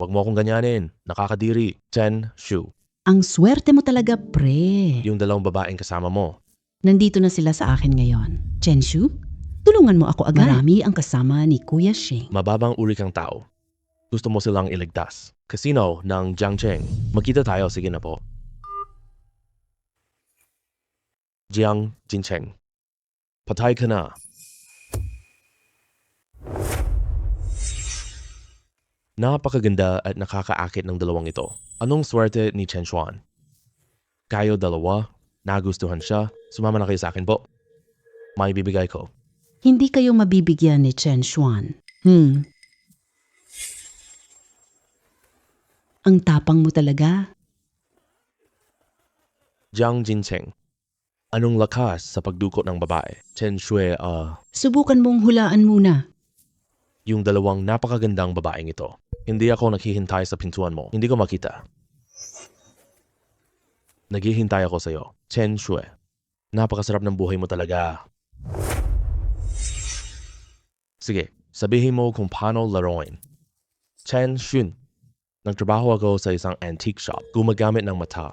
Huwag mo akong ganyanin. Nakakadiri. Chen Shu.
Ang swerte mo talaga, pre.
Yung 2 babaeng kasama mo.
Nandito na sila sa akin ngayon. Chen Shu, tulungan mo ako agad. Marami ang kasama ni Kuya Shing.
Mababang uri kang tao. Gusto mo silang iligtas. Casino ng Jiangcheng. Magkita tayo. Sige na po. Jiang Jincheng. Patay ka na. Napakaganda at nakakaakit ng 2 ito. Anong swerte ni Chen Xuan? Kayo 2, nagustuhan siya, sumama na kayo sa akin po. May bibigay ko.
Hindi kayo mabibigyan ni Chen Xuan. Ang tapang mo talaga.
Jiang Jincheng. Anong lakas sa pagdukot ng babae? Chen Shui,
Subukan mong hulaan muna.
yung 2 napakagandang babaeng ito. Hindi ako naghihintay sa pintuan mo. Hindi ko makita. Naghihintay ako sa'yo. Chen Shui. Napakasarap ng buhay mo talaga. Sige, sabihin mo kung paano laruin. Chen Shun. Nagtrabaho ako sa isang antique shop. Gumagamit ng mata.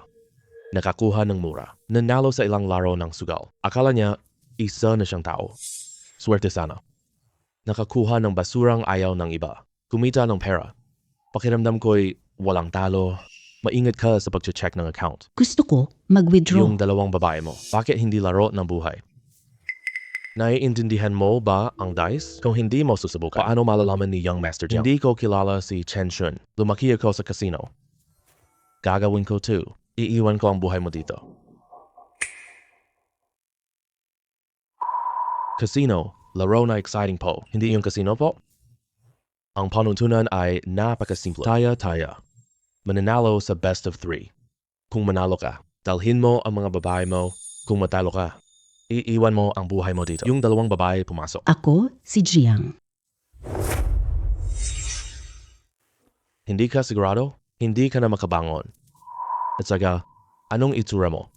Nakakuha ng mura. Nanalo sa ilang laro ng sugal. Akala niya, isa na siyang tao. Swerte sana. Nakakuha ng basurang ayaw ng iba. Kumita ng pera. Pakiramdam ko'y walang talo. Maingat ka sa pag-check ng account.
Gusto ko mag-withdraw.
Yung 2 babae mo, bakit hindi laro ng buhay? Naiintindihan mo ba ang dice? Kung hindi mo susubukan, paano malalaman ni Young Master Jiang? Hindi ko kilala si Chen Shun. Lumaki ako sa casino. Gagawin ko too. Iiwan ko ang buhay mo dito. Casino, laro na exciting po. Hindi yung casino po? Ang panuntunan ay napakasimple. Taya-taya. Mananalo sa best of 3. Kung manalo ka, dalhin mo ang mga babae mo. Kung matalo ka, iiwan mo ang buhay mo dito. Yung 2 babae pumasok.
Ako, si Jiang.
Hindi ka sigurado? Hindi ka na makabangon. At saka, anong itsura mo?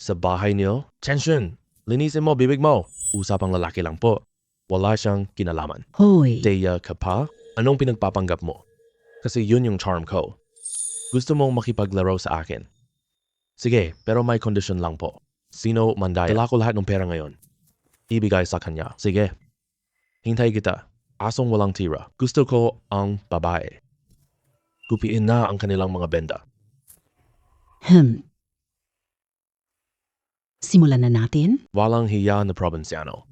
Sa bahay niyo? Tension! Linisin mo, bibig mo! Usapang lalaki lang po. Wala siyang kinalaman.
Hoy,
Deya ka pa? Anong pinagpapanggap mo? Kasi yun yung charm ko. Gusto mong makipaglaro sa akin. Sige, pero may condition lang po. Sino mandaya? Dala ko lahat ng pera ngayon. Ibigay sa kanya. Sige. Hintay kita. Asong walang tira. Gusto ko ang babae. Kupiin na ang kanilang mga benda.
Simulan na natin?
Walang hiya na probinsyano.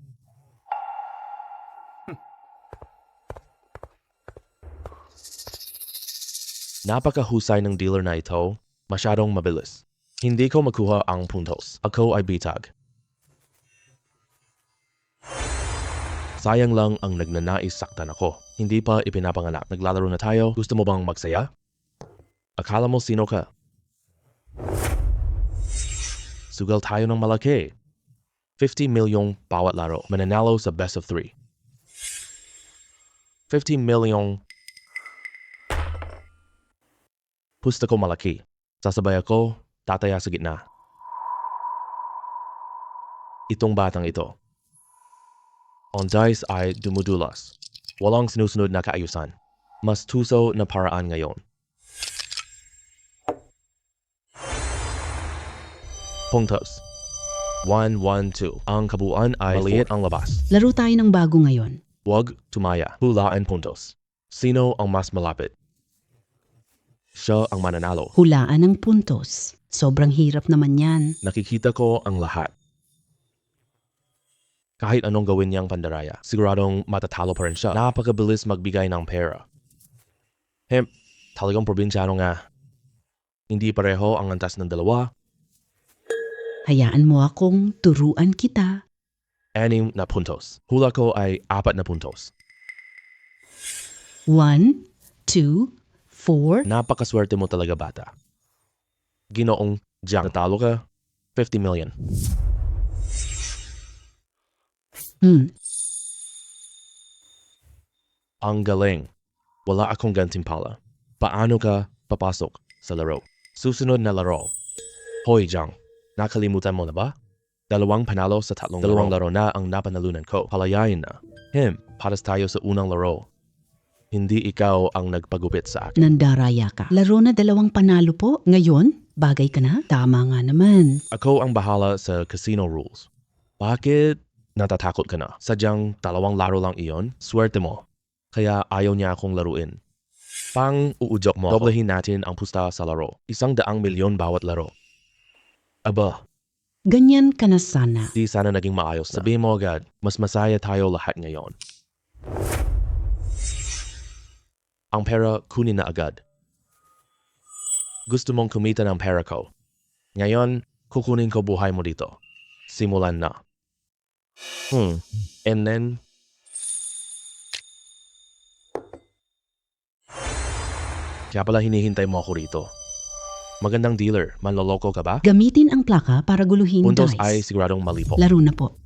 Napakahusay ng dealer na ito. Masyadong mabilis. Hindi ko makuha ang puntos. Ako ay bitag. Sayang lang ang nagnanais saktan ako. Hindi pa ipinapanganak. Naglalaro na tayo. Gusto mo bang magsaya? Akala mo sino ka? Sugal tayo ng malaki. 50 milyong bawat laro. Mananalo sa best of 3. 50 milyong. Pusta ko malaki. Sasabay ako, tataya sa gitna. Itong batang ito. On dice ay dumudulas. Walang sinusunod na kaayusan. Mas tuso na paraan ngayon. Puntos. 1, 1, 2. Ang kabuuan ay maliit ang labas.
Laro tayo ng bago ngayon.
Huwag tumaya. Hulaan puntos. Sino ang mas malapit? Siya ang mananalo.
Hulaan ng puntos. Sobrang hirap naman yan.
Nakikita ko ang lahat. Kahit anong gawin niyang pandaraya, siguradong matatalo pa rin siya. Napakabilis magbigay ng pera. Talagang probinsyano nga. Hindi pareho ang antas ng dalawa.
Hayaan mo akong turuan kita.
6 na puntos. Hula ko ay 4 na puntos.
1, 2, 4.
Napakaswerte mo talaga, bata. Ginoong Jiang, natalo ka, 50 million. Ang galing. Wala akong gantimpala. Paano ka papasok sa laro? Susunod na laro. Hoy, Jiang. Nakalimutan mo na ba? 2 panalo sa 3 laro na ang napanalunan ko. Palayain na. Paras tayo sa unang laro. Hindi ikaw ang nagpagupit sa akin.
Nandaraya ka. Laro na 2 panalo po. Ngayon, bagay ka na? Tama nga naman.
Ako ang bahala sa casino rules. Bakit natatakot ka na? Sadyang 2 laro lang iyon? Swerte mo. Kaya ayaw niya akong laruin. Pang-uujok mo. Doblehin natin ang pusta sa laro. 100 milyon bawat laro. Aba,
Ganyan ka na sana.
di sana naging maayos na. Sabihin mo agad, mas masaya tayo lahat ngayon. Ang pera kunin na agad. Gusto mong kumita ng pera ko. Ngayon, kukunin ko buhay mo dito. Simulan na. And then, kaya pala hinihintay mo ako rito. Magandang dealer, manloloko ka ba?
Gamitin ang plaka para guluhin
Puntos
dice.
ay siguradong mali po.
Laro na po.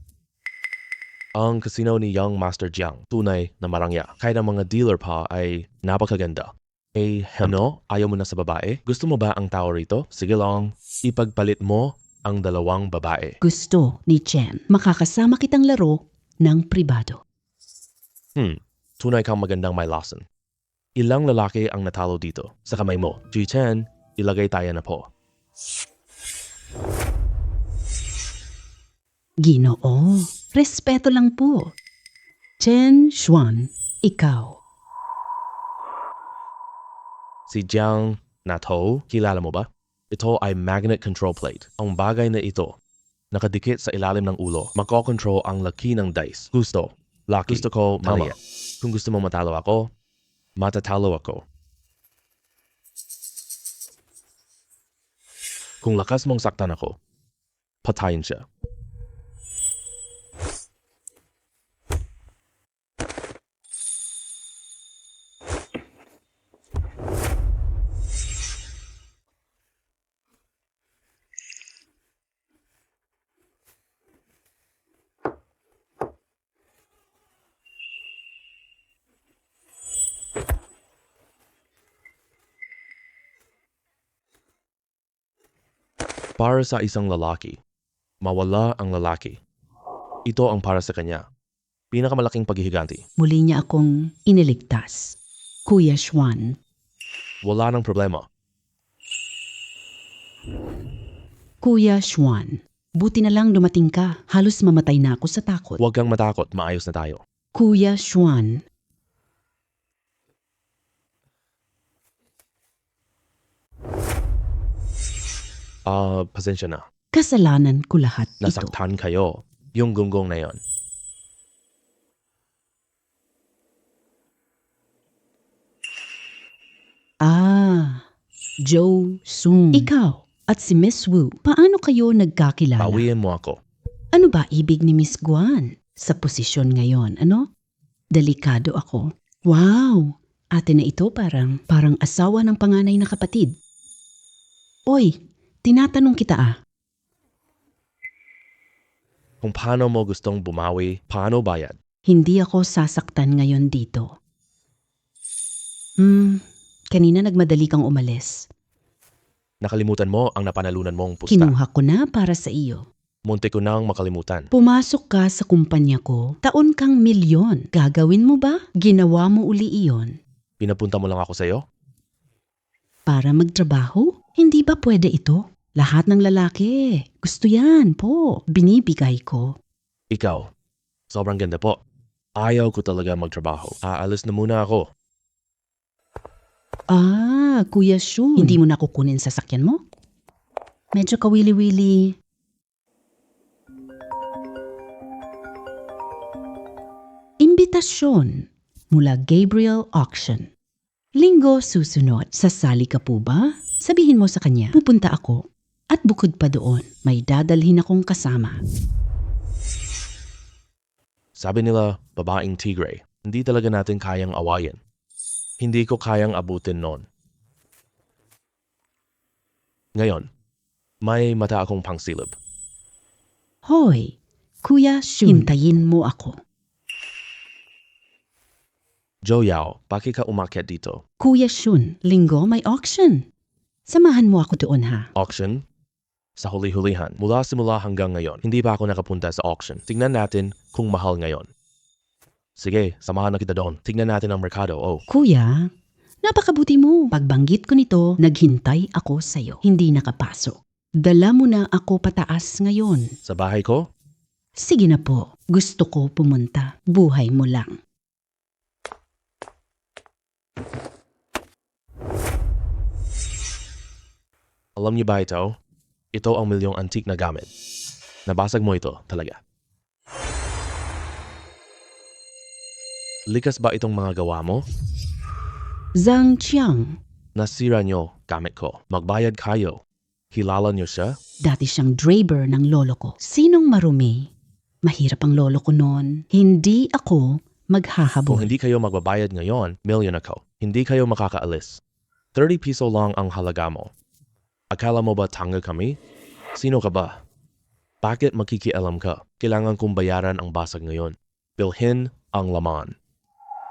Ang casino ni Young Master Jiang, tunay na marangya. Kahit ang mga dealer pa ay napakaganda. Ano? Ayaw mo na sa babae? Gusto mo ba ang tao rito? Sige lang, ipagpalit mo ang 2 babae.
Gusto ni Chen. Makakasama kitang laro ng pribado.
Tunay kang magandang may lason. Ilang lalaki ang natalo dito sa kamay mo? Ji Chen, ilagay tayo na po.
Ginoo, respeto lang po. Chen Xuan, ikaw.
Si Jiang Natou, kilala mo ba? Ito ay magnet control plate. Ang bagay na ito, nakadikit sa ilalim ng ulo, makokontrol ang laki ng dice. Lucky. Gusto ko mali. Kung gusto mo matalo ako, matatalo ako. Kung lakas mong saktan ako, patayin siya. Para sa isang lalaki, mawala ang lalaki. Ito ang para sa kanya. Pinakamalaking paghihiganti.
Muli niya akong iniligtas. Kuya Xuan,
Wala nang problema.
Kuya Xuan, buti na lang dumating ka. Halos mamatay na ako sa takot.
Huwag kang matakot, maayos na tayo.
Kuya Xuan,
Pasensya na.
kasalanan ko lahat ito.
Nasaktan kayo. Yung gunggong na yon.
Joe Sung. Ikaw at si Miss Wu, paano kayo nagkakilala?
Bawiin mo ako.
Ano ba ibig ni Miss Guan sa posisyon ngayon, ano? Delikado ako. Wow! Ate na ito parang asawa ng panganay na kapatid. Oy, tinatanong kita
Kung paano mo gustong bumawi, paano bayad?
Hindi ako sasaktan ngayon dito. Kanina nagmadali kang umalis.
Nakalimutan mo ang napanalunan mong pusta.
Kinuha ko na para sa iyo.
Munti ko nang makalimutan.
Pumasok ka sa kumpanya ko, taon kang milyon. Gagawin mo ba? Ginawa mo uli iyon.
Pinapunta mo lang ako sa'yo?
Para magtrabaho? Hindi ba pwede ito? Lahat ng lalaki. Gusto yan po. Binibigay ko.
Ikaw. Sobrang ganda po. Ayaw ko talaga magtrabaho. Aalis na muna ako.
Kuya Shun. Hindi mo nakukunin sa sakyan mo? Medyo kawili-wili. Imbitasyon mula Gabriel Auction. Linggo susunod. Sasali ka po ba? Sabihin mo sa kanya, pupunta ako. At bukod pa doon, may dadalhin akong kasama.
Sabi nila, babaeng tigre, hindi talaga natin kayang awayin. Hindi ko kayang abutin noon. Ngayon, may mata akong pangsilip.
Hoy, Kuya Shun, hintayin mo ako.
Joe Yao, bakit ka umakyat dito?
Kuya Shun, linggo may auction. Samahan mo ako doon ha.
Auction? Sa huli-hulihan, mula simula hanggang ngayon, hindi pa ako nakapunta sa auction. Tingnan natin kung mahal ngayon. Sige, samahan na kita doon. Tingnan natin ang merkado,
Kuya, napakabuti mo. Pagbanggit ko nito, naghintay ako sa'yo. Hindi nakapasok. Dala mo na ako pataas ngayon.
Sa bahay ko?
Sige na po, gusto ko pumunta. Buhay mo lang.
Alam niyo ba ito? Ito ang milyong antique na gamit. Nabasag mo ito talaga. Likas ba itong mga gawa mo?
Zhang Qiang,
Nasira niyo gamit ko. Magbayad kayo. Hilala niyo siya?
dati siyang draper ng lolo ko. Sinong marumi? Mahirap ang lolo ko noon. Hindi ako
Kung
maghahabol.
hindi kayo magbabayad ngayon, milyon ako. Hindi kayo makakaalis. 30 piso lang ang halaga mo. Akala mo ba tanga kami? Sino ka ba? Bakit makikialam ka? Kailangan kong bayaran ang basag ngayon. Bilhin ang laman.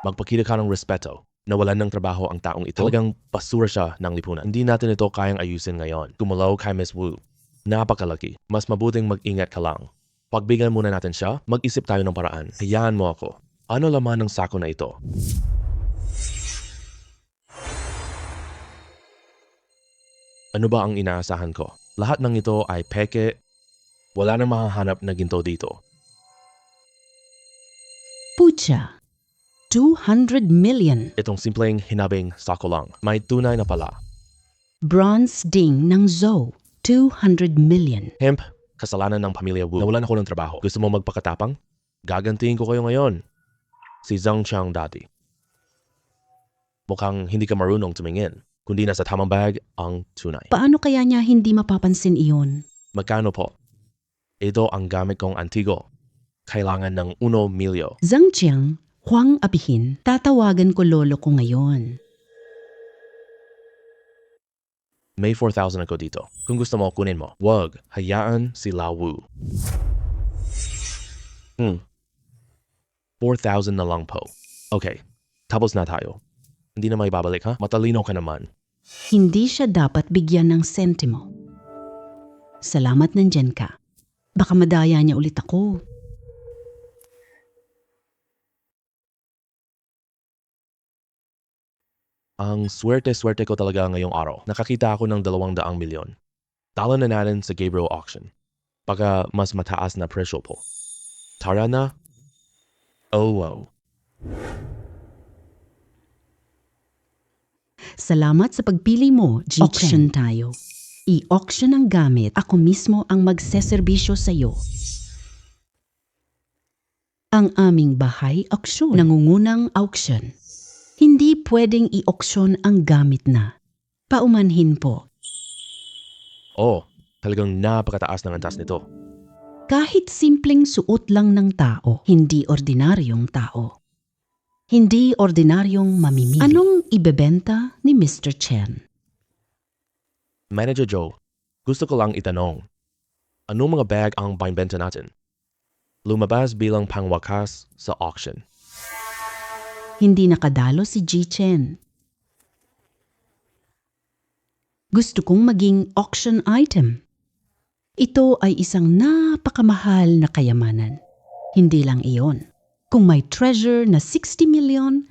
Magpakita ka ng respeto. Nawalan ng trabaho ang taong ito. Talagang basura siya ng lipunan. Hindi natin ito kayang ayusin ngayon. Gumalaw kay Miss Wu. Napakalaki. Mas mabuting mag-ingat ka lang. Pagbigyan muna natin siya, mag-isip tayo ng paraan. Hayaan mo ako. Ano laman ng sako na ito? Ano ba ang inaasahan ko? Lahat ng ito ay peke. Wala nang mahahanap na ginto dito.
Pucha, 200 million.
Itong simpleng hinabing sako lang. May tunay na pala.
Bronze ding ng Zhou, 200 million.
Hemp, kasalanan ng pamilya Wu. Nawalan ako ng trabaho. Gusto mo magpakatapang? Gagantiin ko kayo ngayon. Si Zhang Qiang dati. Mukhang hindi ka marunong tumingin, kundi nasa tamang bag ang tunay.
Paano kaya niya hindi mapapansin iyon?
Magkano po? Ito ang gamit kong antigo. Kailangan ng 1 milyon.
Zhang Qiang, Huang abihin, tatawagan ko lolo ko ngayon.
May 4,000 ako dito. Kung gusto mo, kunin mo. Wag, hayaan si Lao Wu. 4,000 na lang po. Okay, tapos na tayo. Hindi na may babalik ha? Matalino ka naman.
Hindi siya dapat bigyan ng sentimo. Salamat nandyan ka. Baka madaya niya ulit ako.
Ang swerte-swerte ko talaga ngayong araw. Nakakita ako ng 200 milyon. Tala na natin sa Gabriel Auction. Baka mas mataas na presyo po. Tara na. Oh wow.
Salamat sa pagpili mo, G. Auction tayo. I-auction ang gamit. Ako mismo ang magseserbisyo sa iyo. Ang aming bahay auction. Nangungunang auction. Hindi pwedeng i-auction ang gamit na. Paumanhin po.
Oh, talagang napakataas ng antas nito.
Kahit simpleng suot lang ng tao, hindi ordinaryong tao. Hindi ordinaryong mamimili. Anong ibebenta ni Mr. Chen?
Manager Joe, gusto ko lang itanong. Anong mga bag ang binibenta natin? Lumabas bilang pangwakas sa auction.
Hindi nakadalo si G. Chen. Gusto kong maging auction item. Ito ay isang napakamahal na kayamanan. Hindi lang iyon. Kung may treasure na 60 million,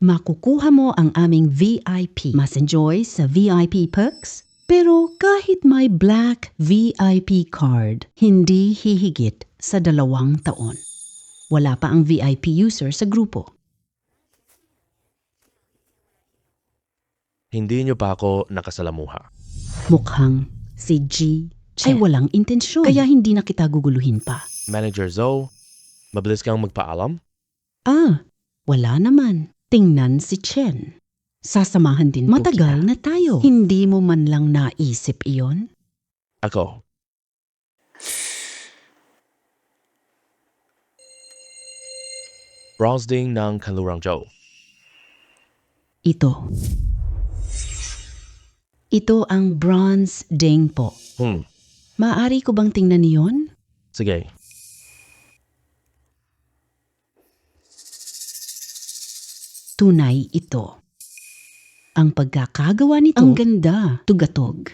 makukuha mo ang aming VIP. Mas enjoy sa VIP perks. Pero kahit may black VIP card, hindi hihigit sa 2 taon. Wala pa ang VIP user sa grupo.
Hindi niyo pa ako nakasalamuha.
Mukhang si G ay walang intensyon. Kaya hindi na kita guguluhin pa.
Manager Zoe, mabilis kang magpaalam?
Wala naman. Tingnan si Chen. Sasamahan din po matagal kita. Na tayo. Hindi mo man lang naisip iyon?
Ako. Bronze ding ng Kanlurang Joe.
Ito. Ito ang bronze ding po. Maaari ko bang tingnan niyon?
Sige.
Tunay ito. Ang pagkakagawa nito, ang ganda, tugatog.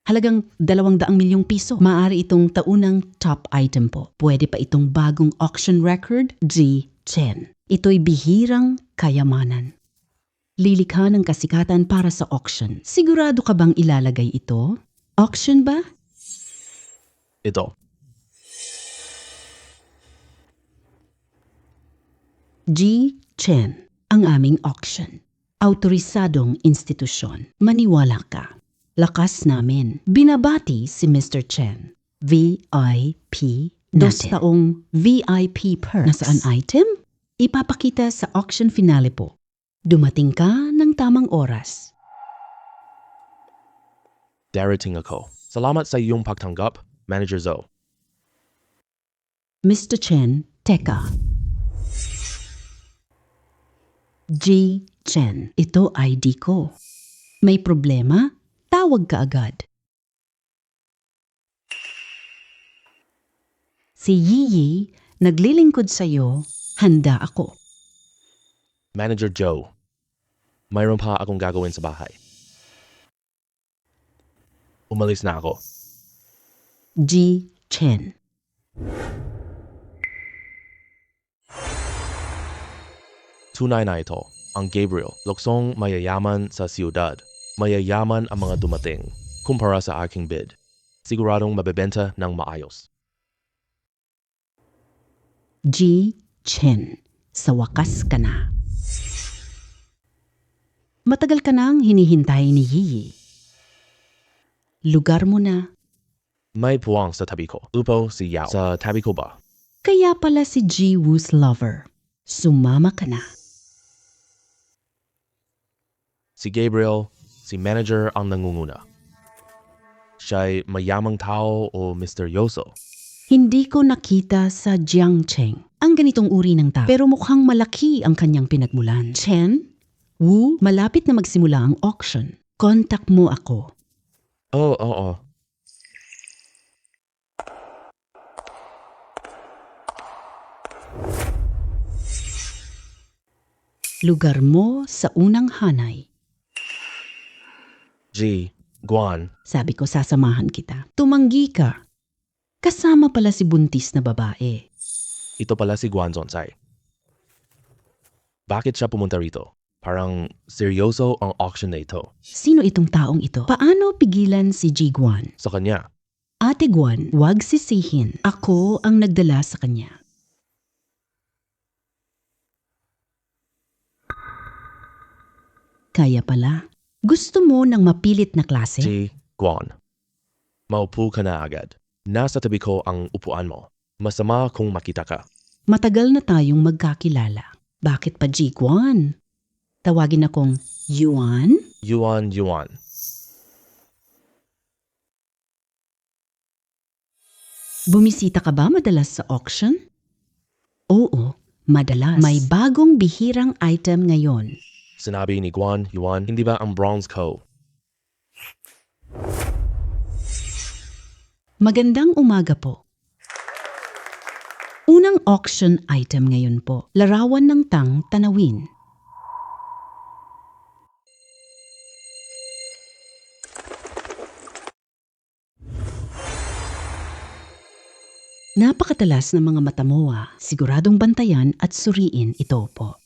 Halagang 200 milyong piso. Maaari itong taunang top item po. Pwede pa itong bagong auction record, G10. Ito'y bihirang kayamanan. Lilikha ng kasikatan para sa auction. Sigurado ka bang ilalagay ito? Auction ba?
Ito.
G10, ang aming auction. Autorisadong institusyon. Maniwala ka. Lakas namin. Binabati si Mr. Chen. VIP natin. 2 taong VIP perks. Nasaan item? Ipapakita sa auction finale po. Dumating ka ng tamang oras.
Darating ako. Salamat sa iyong pagtanggap, Manager Zoe.
Mr. Chen, teka. G. Chen, ito ID ko. May problema? Tawag ka agad. Si Yiyi, naglilingkod sa'yo, handa ako.
Manager Joe, mayroon pa akong gagawin sa bahay. Umalis na ako.
G. Chen.
Tunay na ito, ang Gabriel, luksong mayayaman sa siyudad. Mayayaman ang mga dumating, kumpara sa aking bid. Siguradong mabebenta ng maayos.
G. Chen, sa wakas ka na. Matagal ka nang hinihintay ni Yiyi. Lugar mo na.
May puwang sa tabi ko. Upo si Yao. Sa tabi ko ba?
Kaya pala si Ji Woo's lover. Sumama ka na.
Si Gabriel, si manager ang nangunguna. Siya'y mayamang tao o misteryoso.
Hindi ko nakita sa Jiangcheng ang ganitong uri ng tao. Pero mukhang malaki ang kanyang pinagmulan. Chen, Wu, malapit na magsimula ang auction. Contact mo ako.
Oo.
Lugar mo sa unang hanay.
G. Guan.
Sabi ko sasamahan kita. Tumanggi ka. Kasama pala si buntis na babae.
Ito pala si Guan Zonsai. Bakit siya pumunta rito? Parang seryoso ang auction na ito.
Sino itong taong ito? Paano pigilan si Ji Guan?
Sa kanya,
Ate Guan, huwag sisihin. Ako ang nagdala sa kanya. Kaya pala, gusto mo ng mapilit na klase?
G. Guan. Maupo ka na agad. Nasa tabi ko ang upuan mo. Masama kung makita ka.
Matagal na tayong magkakilala. Bakit pa Ji Guan? Tawagin akong Yuan?
Yuan.
Bumisita ka ba madalas sa auction? Oo, madalas. May bagong bihirang item ngayon.
Sinabi ni Guan, Yuan, hindi ba ang bronze ko?
Magandang umaga po. Unang auction item ngayon po, larawan ng tang tanawin. Napakatalas ng mga mata mo siguradong bantayan at suriin ito po.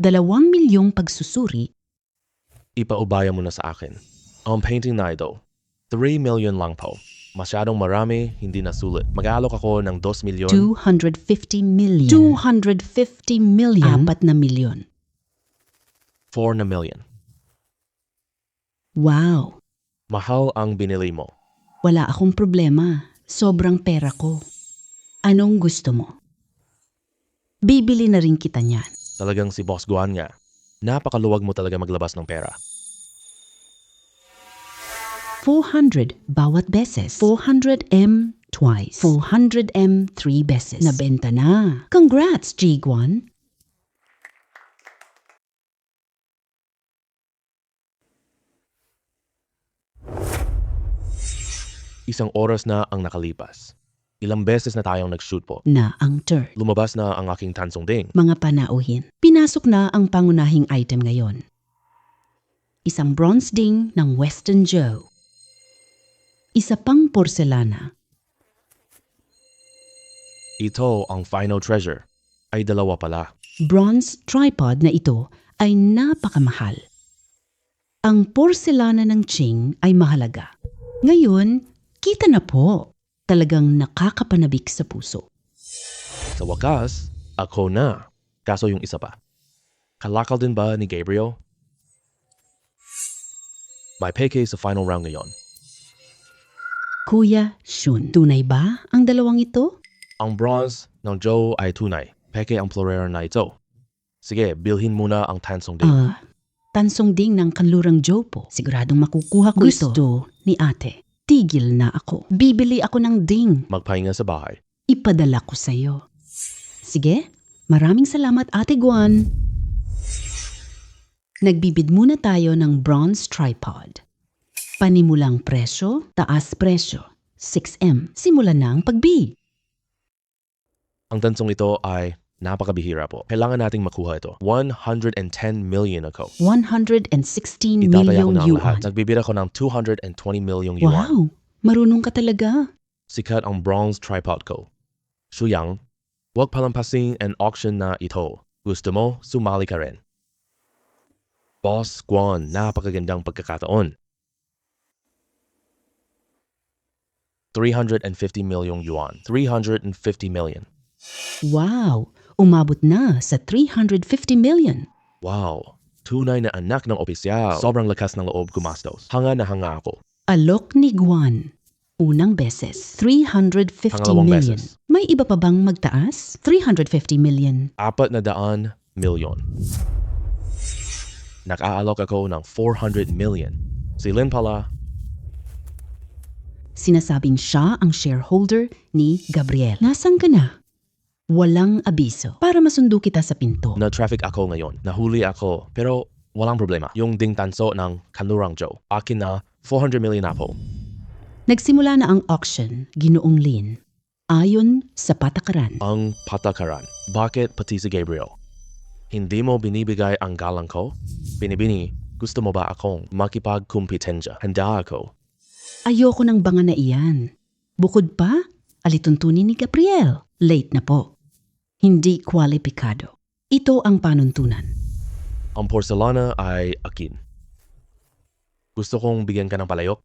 2 milyong pagsusuri.
Ipaubaya mo na sa akin. Ang painting na ito, 3 million lang po. Masyadong marami, hindi na sulit. Mag-aalok ako ng 2 milyon.
250 million. 250 million? 4 na milyon.
4 na million.
Wow.
Mahal ang binili mo.
Wala akong problema. Sobrang pera ko. Anong gusto mo? Bibili na rin kita niyan.
Talagang si Boss Guan nga. Napakaluwag mo talaga maglabas ng pera.
400 bawat beses. 400M twice. 400M 3 beses. Nabenta na. Congrats, G-Guan.
Isang oras na ang nakalipas. Ilang beses na tayong nag-shoot po.
Na ang turn.
Lumabas na ang aking tansong ding.
Mga panauhin. Pinasok na ang pangunahing item ngayon. Isang bronze ding ng Western Joe. Isa pang porselana.
Ito ang final treasure. Ay dalawa pala.
Bronze tripod na ito ay napakamahal. Ang porselana ng Ching ay mahalaga. Ngayon, kita na po. Talagang nakakapanabik sa puso.
Sa wakas, ako na. Kaso yung isa pa. Kalakal din ba ni Gabriel? May peke sa final round ngayon.
Kuya Shun, tunay ba ang dalawang ito?
Ang bronze ng Joe ay tunay. Peke ang florero na ito. Sige, bilhin muna ang tansong ding.
Tansong ding ng kanlurang Joe po. Siguradong makukuha ko ito. Gusto ni ate. Tigil na ako. Bibili ako ng ding.
Magpahinga sa bahay.
Ipadala ko sa'yo. Sige, maraming salamat Ate Guan. Nagbibid muna tayo ng bronze tripod. Panimulang presyo, taas presyo. 6M. Simulan na ang pag-bid.
Ang tansong ito ay napakabihira po. Kailangan nating makuha ito. 110 million ako.
116
Itataya ko
milyong
na ang
yuan.
lahat. Nagbibid ako ng 220 million yuan.
Wow, marunong ka talaga.
Sikat ang bronze tripod ko. Shuyang, huwag palampasin ang auction na ito. Gusto mo, sumali ka rin. Boss Guan, napakagandang pagkakataon. 350 million yuan. 350 million.
Wow, umabot na sa 350 million.
Wow, tunay na anak ng opisyal. Sobrang lakas ng loob gumastos. Hanga na hanga ako.
Alok ni Guan. Unang beses, 350
Pangalawang
million.
beses.
May iba pa bang magtaas? 350 million.
400 milyon. Nag-aalok ako ng 400 million. Si Lin pala,
Sinasabing siya ang shareholder ni Gabriel. Nasaan ka na? Walang abiso. Para masundo kita sa pinto.
na-traffic ako ngayon. Nahuli ako, pero walang problema. Yung ding tanso ng Kanlurang Joe. Akin na 400 million na po.
Nagsimula na ang auction, Ginoong Lin. Ayon sa patakaran.
Ang patakaran. Bakit pati si Gabriel? Hindi mo binibigay ang galang ko? Binibini, gusto mo ba akong makipagkumpetensya? Handa ako.
Ayoko ng banga na iyan. Bukod pa, alituntunin ni Gabriel. Late na po. Hindi kwalipikado. Ito ang panuntunan.
Ang porcelana ay akin. Gusto kong bigyan ka ng palayok?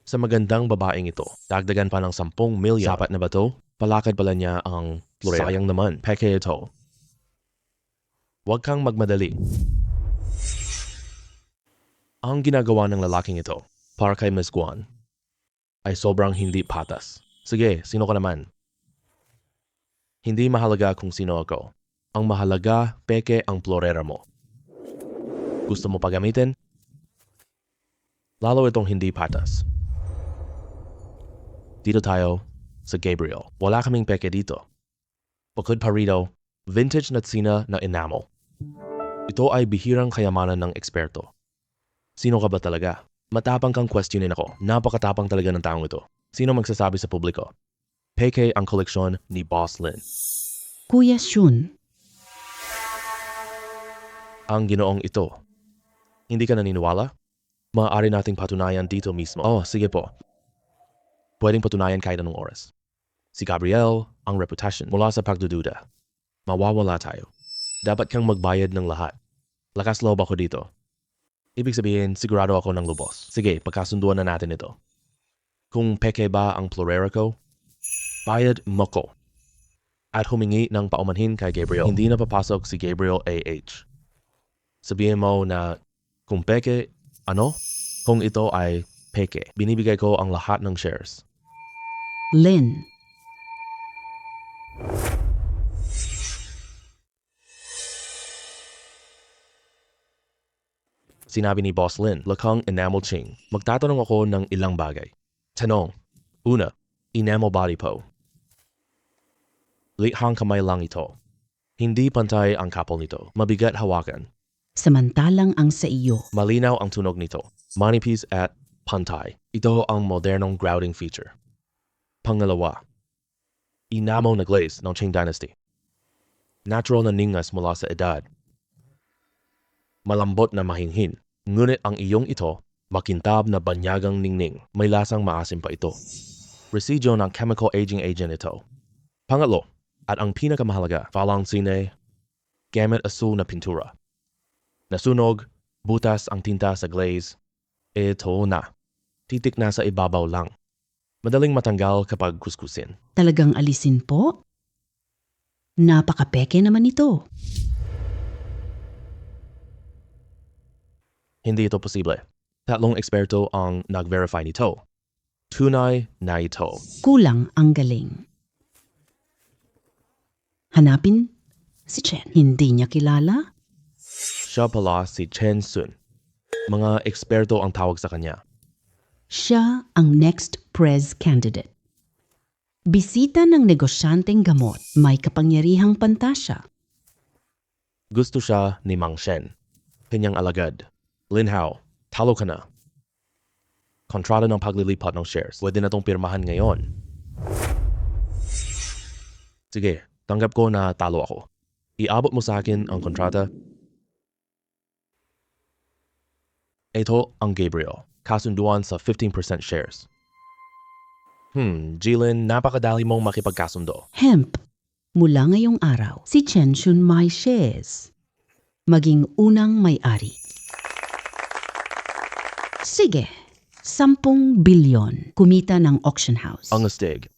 Sa magandang babaeng ito, dagdagan pa ng 10 milyon. Sapat na ba to? Palakad pala niya ang florero. Sayang naman, peke ito. Huwag kang magmadali. Ang ginagawa ng lalaking ito, para kay Ms. Guan, ay sobrang hindi patas. Sige, sino ka naman? Hindi mahalaga kung sino ako. Ang mahalaga, peke ang florero mo. Gusto mo pagamitin? Lalo itong hindi patas. Dito tayo sa Gabriel. Wala kaming peke dito. Bukod pa rito, vintage na tsina na enamel. Ito ay bihirang kayamanan ng eksperto. Sino ka ba talaga? Matapang kang questionin ako. Napakatapang talaga ng taong ito. Sino magsasabi sa publiko? Peke ang koleksyon ni Boss Lin.
Kuya Shun,
Ang ginoong ito. Hindi ka naniniwala? Maaari nating patunayan dito mismo. Oh, sige po. Pwedeng patunayan kahit anong oras. Si Gabriel, ang reputasyon mula sa pagdududa. Mawawala tayo. Dapat kang magbayad ng lahat. Lakas loob ako dito. Ibig sabihin, sigurado ako ng lubos. Sige, pagkasunduan na natin ito. kung peke ba ang florera ko, bayad mo ko. At humingi ng paumanhin kay Gabriel. Hindi na papasok si Gabriel AH. Sabihin mo na kung peke, ano? Kung ito ay peke, binibigay ko ang lahat ng shares.
Lynn.
Sinabi ni Boss Lin, lakang enamel ching. Magtatanong ako ng ilang bagay. Tanong. Una, enamel body po. Likhang kamay lang ito. Hindi pantay ang kapal nito. Mabigat hawakan.
Samantalang ang sa iyo.
Malinaw ang tunog nito. Manipis at pantay. Ito ang modernong grouting feature. Pangalawa, enamel na glaze ng Qing Dynasty. Natural na ningas mula sa edad. Malambot na mahinhin. Ngunit ang iyong ito, makintab na banyagang ningning. May lasang maasim pa ito. Residyo ng chemical aging agent ito. Pangatlo, at ang pinakamahalaga, falang sine, gamit asul na pintura. Nasunog, butas ang tinta sa glaze. Ito na. Titik na sa ibabaw lang. Madaling matanggal kapag kuskusin.
Talagang alisin po? Napakapeke naman ito.
Hindi ito posible. Tatlong eksperto ang nag-verify nito. Tunay na ito.
Kulang ang galing. Hanapin si Chen. Hindi niya kilala?
Siya pala si Chen Sun. Mga eksperto ang tawag sa kanya.
Siya ang next prez candidate. Bisita ng negosyanteng gamot, may kapangyarihang pantasya.
Gusto siya ni Mang Shen. Kanyang alagad. Lin Hao, talo ka na. Kontrata ng paglilipat ng shares. Pwede na tong pirmahan ngayon. Sige, tanggap ko na talo ako. Iabot mo sa akin ang kontrata. Ito ang Gabriel. Kasunduan sa 15% shares. Jilin, napakadali mong makipagkasundo.
Hemp, mula ngayong araw, si Chen Shun may shares. Maging unang may-ari. Sige, 10 bilyon kumita ng auction house.
Ang astig.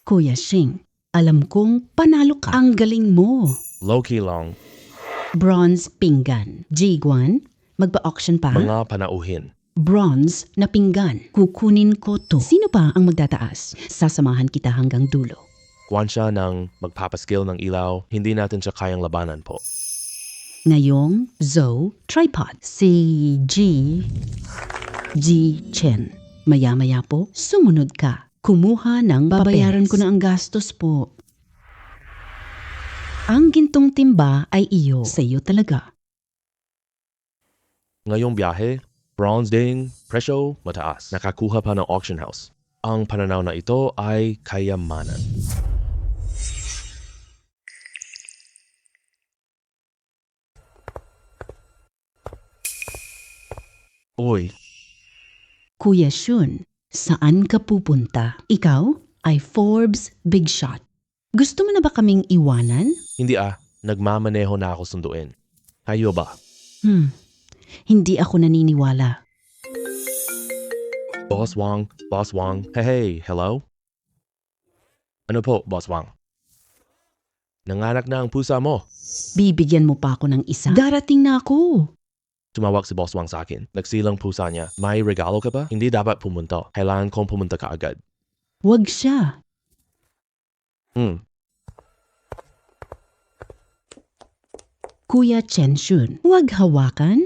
Kuya Shing, alam kong panalo ka. Ang galing mo.
Low-key lang.
Bronze pinggan. Jiguan, magpa-auction pa?
Mga panauhin.
Bronze na pinggan. Kukunin ko to. Sino pa ang magtataas? Sasamahan kita hanggang dulo.
Kuwan siya ng magpapaskill ng ilaw. Hindi natin siya kayang labanan po.
Ngayong Zoe tripod. Si G. Chen. Maya-maya po, sumunod ka. Kumuha ng babayaran ko na ang gastos po. Ang gintong timba ay iyo. Sa iyo talaga.
Ngayong biyahe, bronze ding, presyo, mataas. Nakakuha pa ng auction house. Ang pananaw na ito ay kayamanan. Oy,
Kuya Shun, saan ka pupunta? Ikaw ay Forbes Big Shot. Gusto mo na ba kaming iwanan?
hindi nagmamaneho na ako sunduin. Kayo ba?
Hindi ako naniniwala.
Boss Wang, hey, hello? Ano po, Boss Wang? Nanganak na ang pusa mo.
Bibigyan mo pa ako ng isa? Darating na ako.
Tumawag si Boss Wang sa akin. Nagsilang pusa niya. May regalo ka ba? Hindi dapat pumunta. Kailangan kong pumunta ka agad.
Wag siya. Kuya Chen Shun, huwag hawakan.